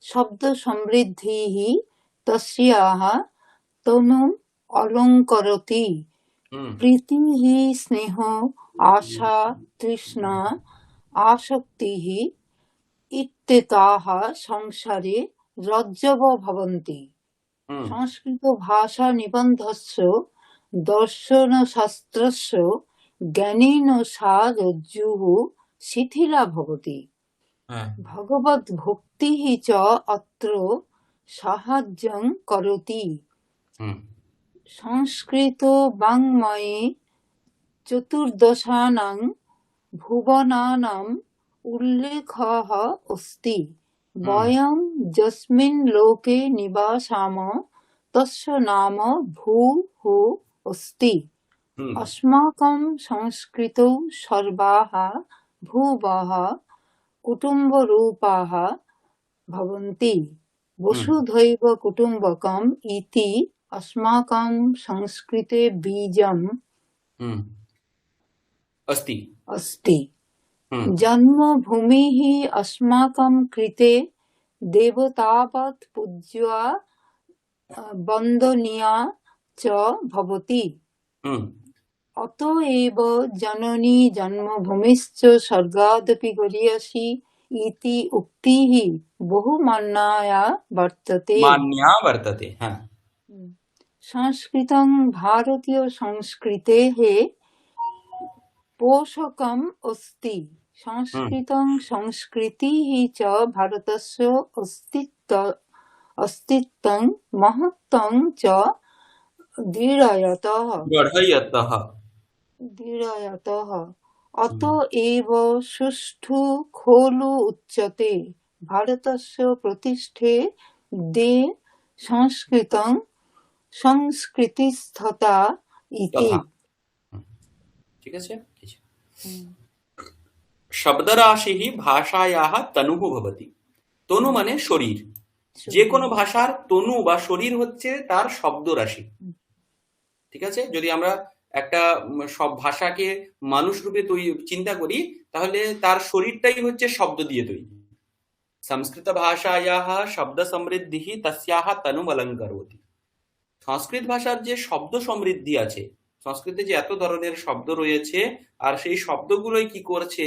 শব্দসমৃদ্ধিः তস্যাः তনুम् অলঙ্করতি। প্রীতিः স্নেহ আশা তৃষ্ণা আসক্তিः ইত্যেতাः সংসারে রজ্জব ভবন্তি। হুম সংস্কৃত ভাষা নিবন্ধস্য দর্শনশাস্ত্রস্য জ্ঞানেন সা রজ্জুः শিথিলা ভবতি। হ্যাঁ ভগবদ্ভক্তিः চ অত্র সাহায্যং করোতি। হুম সংস্কৃত বাङ्मये চতুর্দশানাং ভুবনানাम् উল্লেখः अस्ति। वयं यस्मिन् लोके निवसाम तस्य नाम भूः अस्ति। হুম अस्माकं संस्कृतौ सर्वाः भुवः कुटुम्बरूपाः भवन्ति। হুম वसुधैव कुटुम्बकम् इति अस्माकं संस्कृते बीजम् হুম अस्ति अस्ति। হুম जन्मभूमिः अस्माकं कृते देवतावत् पूज्या वन्दनीया च भवति। হুম अत एव जननी जन्मभूमिश्च स्वर्गादपि गरीयसी इति उक्तिः बहुमान्या वर्तते। मान्या वर्तते। हाँ संस्कृतं भारतीयसंस्कृतेः पोषकम् अस्ति। संस्कृतं संस्कृतिः च भारतस्य अस्तित्वं महत्त्वं च दृढयतः। गृह्यतः। अत एव सुष्ठु खोलु उच्यते भारतस्य प्रतिष्ठे दे संस्कृतं संस्कृतिस्थता इति। तथा ठीक আছে শব্দরাশিः ভাষায়াः তনুঃ ভবতি। তনু মানে শরীর। যে কোনো ভাষার তনু বা শরীর হচ্ছে তার শব্দ রাশি। ঠিক আছে, যদি আমরা একটা সব ভাষাকে মানুষ রূপে চিন্তা করি তাহলে তার শরীরটাই হচ্ছে শব্দ দিয়ে তৈরি। সংস্কৃত ভাষায়াः শব্দ সমৃদ্ধিः তস্যাः তনুমলঙ্করোতি। সংস্কৃত ভাষার যে শব্দ সমৃদ্ধি আছে, সংস্কৃতে যে এত ধরনের শব্দ রয়েছে, আর সেই শব্দগুলোই কি করছে,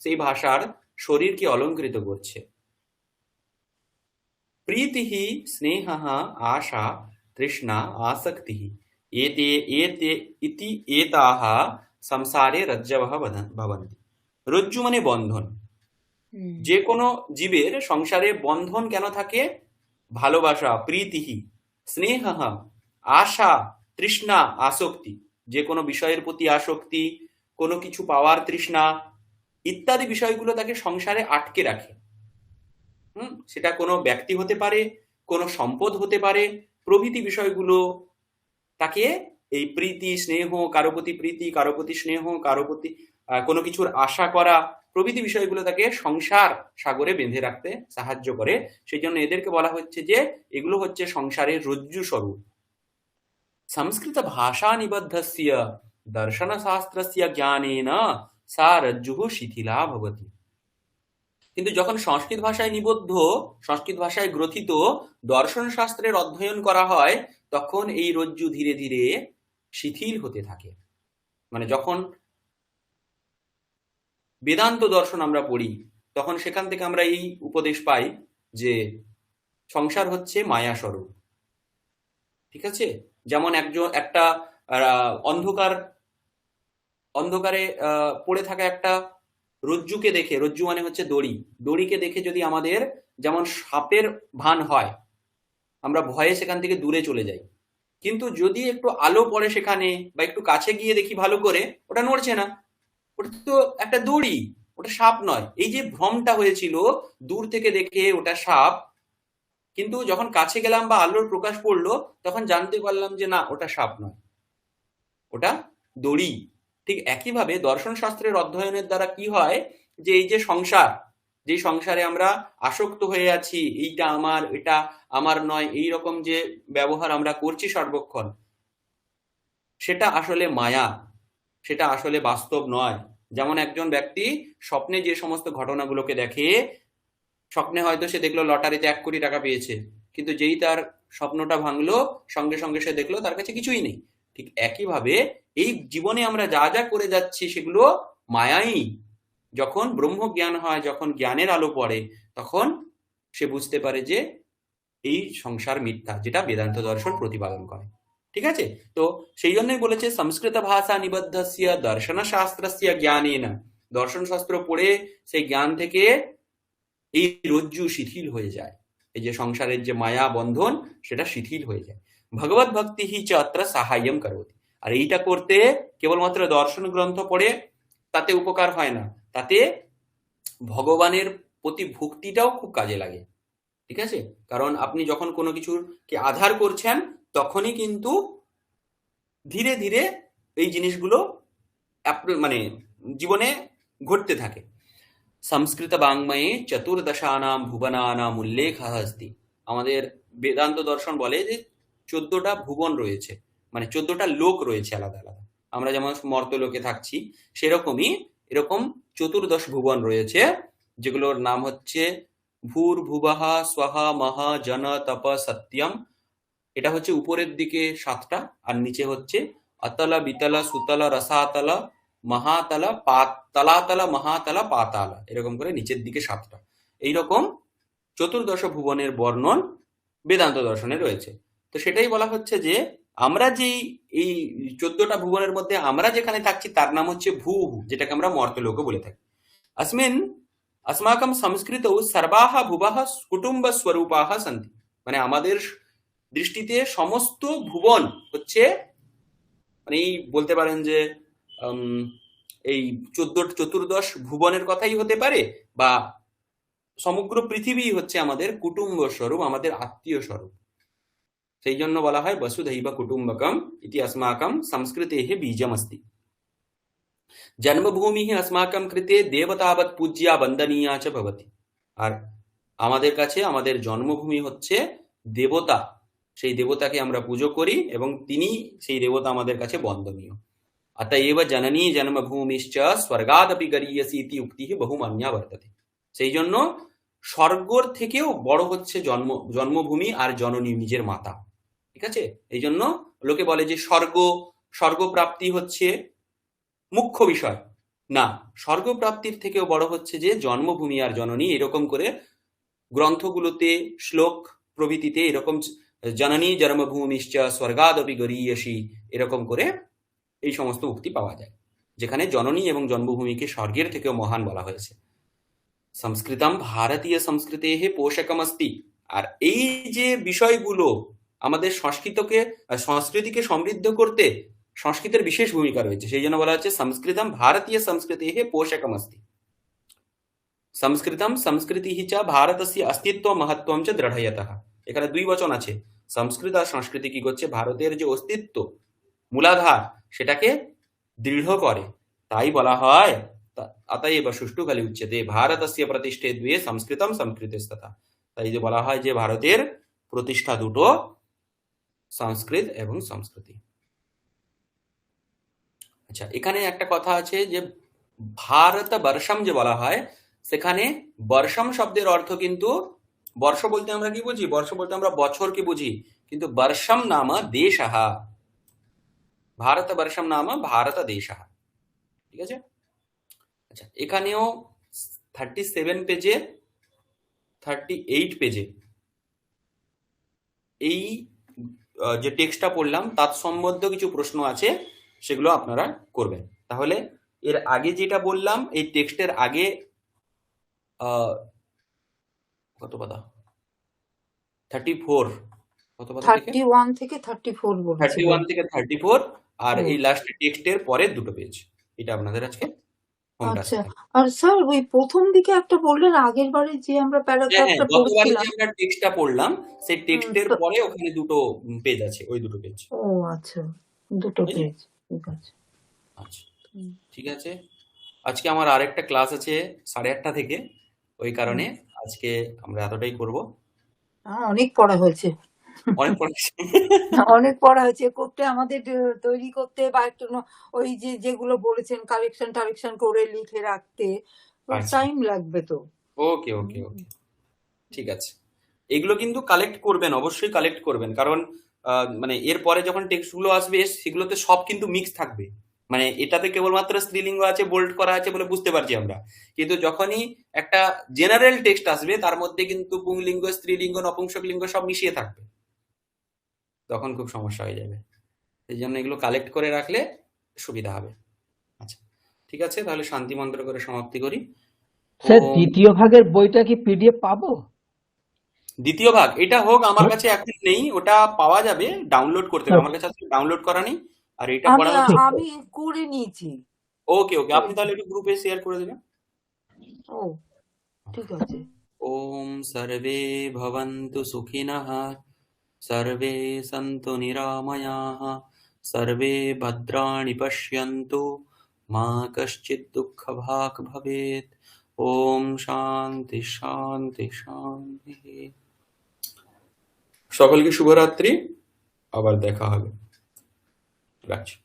সেই ভাষার শরীরকে অলঙ্কৃত করছে। প্রীতিঃ স্নেহঃ আশা তৃষ্ণা আসক্তিঃ ইতি এতাः সংসারে রজ্জবঃ ভবন্তি। রজ্জু মানে বন্ধন। যে কোনো জীবের সংসারে বন্ধন কেন থাকে? ভালোবাসা, প্রীতিঃ, স্নেহঃ, আশা, তৃষ্ণা, আসক্তি, যে কোনো বিষয়ের প্রতি আসক্তি, কোনো কিছু পাওয়ার তৃষ্ণা ইত্যাদি বিষয়গুলো তাকে সংসারে আটকে রাখে। সেটা কোনো ব্যক্তি হতে পারে, কোনো সম্পদ হতে পারে, প্রভৃতি বিষয়গুলো তাকে এই প্রীতি স্নেহ, কারো প্রতি প্রীতি, কারো প্রতি স্নেহ, কারো প্রতি কোনো কিছুর আশা করা প্রভৃতি বিষয়গুলো তাকে সংসার সাগরে বেঁধে রাখতে সাহায্য করে। সেই জন্য এদেরকে বলা হচ্ছে যে এগুলো হচ্ছে সংসারের রজ্জু স্বরূপ। সংস্কৃত ভাষা নিবদ্ধস্য দর্শনশাস্ত্রস্য জ্ঞানেন সা রজ্জুঃ শিথিলা ভবতি। কিন্তু যখন সংস্কৃত ভাষায় নিবদ্ধ, সংস্কৃত ভাষায় গ্রথিত দর্শন শাস্ত্রের অধ্যয়ন করা হয়, তখন এই রজ্জু ধীরে ধীরে শিথিল হতে থাকে। মানে যখন বেদান্ত দর্শন আমরা পড়ি, তখন সেখান থেকে আমরা এই উপদেশ পাই যে সংসার হচ্ছে মায়া স্বরূপ। ঠিক আছে, যেমন একটা অন্ধকারে পড়ে থাকা একটা রজ্জুকে দেখে, রজ্জু মানে হচ্ছে দড়ি, দড়িকে দেখে যদি আমাদের যেমন সাপের ভান হয়, আমরা ভয়ে সেখান থেকে দূরে চলে যাই। কিন্তু যদি একটু আলো পড়ে সেখানে বা একটু কাছে গিয়ে দেখি ভালো করে, ওটা নড়ছে না, ওটা তো একটা দড়ি, ওটা সাপ নয়। এই যে ভ্রমটা হয়েছিল দূর থেকে দেখে ওটা সাপ, কিন্তু যখন কাছে গেলাম বা আলোর প্রকাশ পড়লো তখন জানতে পারলাম যে না, ওটা সাপ নয়, ওটা দড়ি। ঠিক একইভাবে দর্শন শাস্ত্রের অধ্যয়নের দ্বারা কি হয়, যে এই যে সংসার, যে সংসারে আমরা আসক্ত হয়ে আছি, এইটা আমার, এটা আমার নয়, এই রকম যে ব্যবহার আমরা করছি সর্বক্ষণ, সেটা আসলে মায়া, সেটা আসলে বাস্তব নয়। যেমন একজন ব্যক্তি স্বপ্নে যে সমস্ত ঘটনাগুলোকে দেখে, স্বপ্নে হয়তো সে দেখলো লটারিতে 1 কোটি টাকা পেয়েছে, কিন্তু যেই তার স্বপ্নটা ভাঙলো সঙ্গে সঙ্গে সে দেখলো তার কাছে কিছুই নেই। ঠিক একইভাবে এই জীবনে আমরা যা যা করে যাচ্ছি সেগুলো মায়াই, যখন ব্রহ্মজ্ঞান হয়, যখন জ্ঞানের আলো পড়ে, তখন সে বুঝতে পারে যে এই সংসার মিথ্যা, যেটা বেদান্ত দর্শন প্রতিপাদন করে। ঠিক আছে? তো সেই জন্যই বলেছে সংস্কৃত ভাষা নিবদ্ধস্য দর্শন শাস্ত্রস্য জ্ঞানেন। দর্শন শাস্ত্র পড়ে সেই জ্ঞান থেকে এই রজ্জু শিথিল হয়ে যায়, এই যে সংসারের যে মায়া বন্ধন, সেটা শিথিল হয়ে যায়। ভগবত ভক্তি হি চ অত্র সাহায্যম করোতি। আর এইটা করতে কেবলমাত্র দর্শন গ্রন্থ পড়ে তাতে উপকার হয় না, তাতে ভগবানের প্রতি ভক্তিটাও খুব কাজে লাগে। ঠিক আছে? কারণ আপনি যখন কোনো কিছুকে আধার করছেন, তখনই কিন্তু ধীরে ধীরে এই জিনিসগুলো মানে জীবনে ঘটতে থাকে। সংস্কৃত বাংময়ে চতুর্দশানাম ভুবনানাম উল্লেখ अस्ति। আমাদের বেদান্ত দর্শন বলে যে 14টা ভুবন রয়েছে, মানে 14টা লোক রয়েছে আলাদা আলাদা। আমরা যেমন মর্তলোকে থাকছি, সেরকমই এরকম চতুর্দশ ভুবন রয়েছে, যেগুলোর নাম হচ্ছে ভূর ভুবঃ স্বঃ মহ জন তপ সত্যম। এটা হচ্ছে উপরের দিকে 7টা, আর নিচে হচ্ছে অতল বিতল সুতল রসাতল মহাতল তলাতল মহাতল পাতাল, এরকম করে নিচের দিকে 7টা। এইরকম চতুর্দশ ভুবনের বর্ণন বেদান্ত দর্শনে রয়েছে। তো সেটাই বলা হচ্ছে যে আমরা যে এই 14টা ভুবনের মধ্যে আমরা যেখানে থাকছি তার নাম হচ্ছে ভূ, যেটাকে আমরা মর্তলোক বলে থাকি। अस्मिन् अस्माकं संस्कृतौ सर्वाः भुवः कुटुम्ब स्वरूपाः सन्ति। মানে আমাদের দৃষ্টিতে সমস্ত ভুবন হচ্ছে, মানে এই বলতে পারেন যে এই চতুর্দশ ভুবনের কথাই হতে পারে, বা সমগ্র পৃথিবী হচ্ছে আমাদের কুটুম্ব স্বরূপ, আমাদের আত্মীয় স্বরূপ। সেই জন্য বলা হয় বসুধৈব কুটুম্বকম ইতি अस्माकं संस्कृतेः बीजमस्ति। জন্মভূমি अस्माकं कृते देवतावत् पूज्या वन्दनीया च भवति। আর আমাদের কাছে আমাদের জন্মভূমি হচ্ছে দেবতা, সেই দেবতাকে আমরা পুজো করি এবং তিনি সেই দেবতা আমাদের কাছে বন্দনীয়। अतएव जननी जन्मभूमिश्च स्वर्गादपि गरीयसी इति उक्तिः बहुमान्या वर्तते। সেই জন্য স্বর্গর থেকেও বড় হচ্ছে জন্মভূমি আর জননী নিজের মাতা। ঠিক আছে? এই জন্য লোকে বলে যে স্বর্গপ্রাপ্তি হচ্ছে মুখ্য বিষয় না, স্বর্গপ্রাপ্তির থেকেও বড় হচ্ছে যে জন্মভূমি আর জননী। এরকম করে গ্রন্থগুলোতে শ্লোক প্রভৃতিতে এরকম জননী জন্মভূমিশ্চ স্বর্গাদপি গরীয়সী এরকম করে এই সমস্ত উক্তি পাওয়া যায়, যেখানে জননী এবং জন্মভূমিকে স্বর্গের থেকেও মহান বলা হয়েছে। সংস্কৃতম ভারতীয় সংস্কৃতেহ পোষকমস্তি। আর এই যে বিষয়গুলো আমাদের সংস্কৃতিকে সমৃদ্ধ করতে সংস্কৃতের বিশেষ ভূমিকা রয়েছে, সেই জন্য বলা হচ্ছে সংস্কৃতম ভারতীয় সংস্কৃতেহ পোষকমস্তি। সংস্কৃতম সংস্কৃতিঃ চ ভারতস্য অস্তিত্ব মহত্বম চ দৃঢ়য়তঃ। এখানে 2 বচন আছে। সংস্কৃত আর সংস্কৃতি কি করছে? ভারতের যে অস্তিত্ব, মূলাধার, সেটাকে দৃঢ় করে। তাই বলা হয় অতএব সুষ্ঠুকালে উচ্যতে ভারতস্য প্রতিষ্ঠে দ্বে সংস্কৃতম সংস্কৃতিস্তথা। তাই যে বলা হয় যে ভারতের প্রতিষ্ঠা দুটো, সংস্কৃত এবং সংস্কৃতি। আচ্ছা, এখানে একটা কথা আছে যে ভারত বর্ষম যে বলা হয়, সেখানে বর্ষম শব্দের অর্থ কিন্তু, বর্ষ বলতে আমরা কি বুঝি? বর্ষ বলতে আমরা বছরকে বুঝি, কিন্তু বর্ষম নাম দেশঃ। ভারত বর্ষম নাম ভারত দেশঃ। ঠিক আছে? আচ্ছা, এখানেও 37 পেজে 38 পেজে এই যে টেক্সটটা পড়লাম তার সম্বন্ধে কিছু প্রশ্ন আছে, সেগুলো আপনারা করবেন। তাহলে এর আগে যেটা বললাম, এই টেক্সটের আগে কত পাতা? 34 কত পাতা থেকে? 31 থেকে 34 বলেছে। 31 থেকে 34 আর এই লাস্ট টেক্সটের পরের দুটো পেজ, এটা আপনাদের আজকে হোম টাস্ক। আচ্ছা, আর স্যার ওই প্রথম দিকে একটা বললেন আগের বারে যে আমরা হ্যাঁ, প্যারাগ্রাফটা গতবারে পড়ছিলাম। যে আমরা টেক্সটটা পড়লাম, সেই টেক্সটের পরে ওখানে দুটো পেজ আছে, ওই দুটো পেজ। ও আচ্ছা, দুটো বুঝলি? পেজ, ঠিক আছে। আচ্ছা, ঠিক আছে। আজকে আমার আরেকটা ক্লাস আছে 8:30 থেকে, ওই কারণে আজকে আমরা এতটাই করব। অনেক পড়া হয়েছে, অনেক পড়াচ্ছি। অনেক পড়া হয়েছে। করতে আমাদের তৈরি করতে বা একটু ওই যে যেগুলো বলেছেন কারেকশন করে লিখে রাখতে আচ্ছা, টাইম লাগবে তো। ওকে ওকে ওকে, ঠিক আছে। এগুলো কিন্তু কালেক্ট করবেন, অবশ্যই কালেক্ট করবেন, কারণ মানে এরপরে যখন টেক্সটগুলো আসবে সেগুলোতে সব কিন্তু মিক্স থাকবে, মানে এটাতে কেবলমাত্র স্ত্রীলিঙ্গ আছে, বোল্ড করা আছে বলে বুঝতে পারছি আমরা, কিন্তু যখনই একটা জেনারেল টেক্সট আসবে তার মধ্যে কিন্তু পুংলিঙ্গ, স্ত্রীলিঙ্গ, নপুংসকলিঙ্গ সব মিশিয়ে থাকবে, তখন খুব সমস্যা হয়ে যাবে। এই জন্য এগুলো কালেক্ট করে রাখলে সুবিধা হবে। আচ্ছা, ঠিক আছে, তাহলে শান্তি মন্ত্র করে সমাপ্তি করি। স্যার ওম। দ্বিতীয় ভাগের বইটা কি পিডিএফ পাবো? দ্বিতীয় ভাগ এটা হোক, আমার কাছে এখন নেই, ওটা পাওয়া যাবে, ডাউনলোড করতে হবে, আমার কাছে আসলে ডাউনলোড করা নেই। আর এটা আমি পড়া হচ্ছে। আমি করে নিয়েছি। ওকে ওকে, আপনি তাহলে একটু গ্রুপে শেয়ার করে দেবেন। ও ঠিক আছে। ওম সর্বে ভবন্তু সুখিনঃ, সর্বে সন্তু নিরাময়াঃ, সর্বে ভদ্রাণি পশ্যন্তু, মা কশ্চিৎ দুঃখভাগ্ ভবেৎ। ওম শান্তি শান্তি শান্তি। সকলকে শুভরাত্রি, আবার দেখা হবে। রাখছি।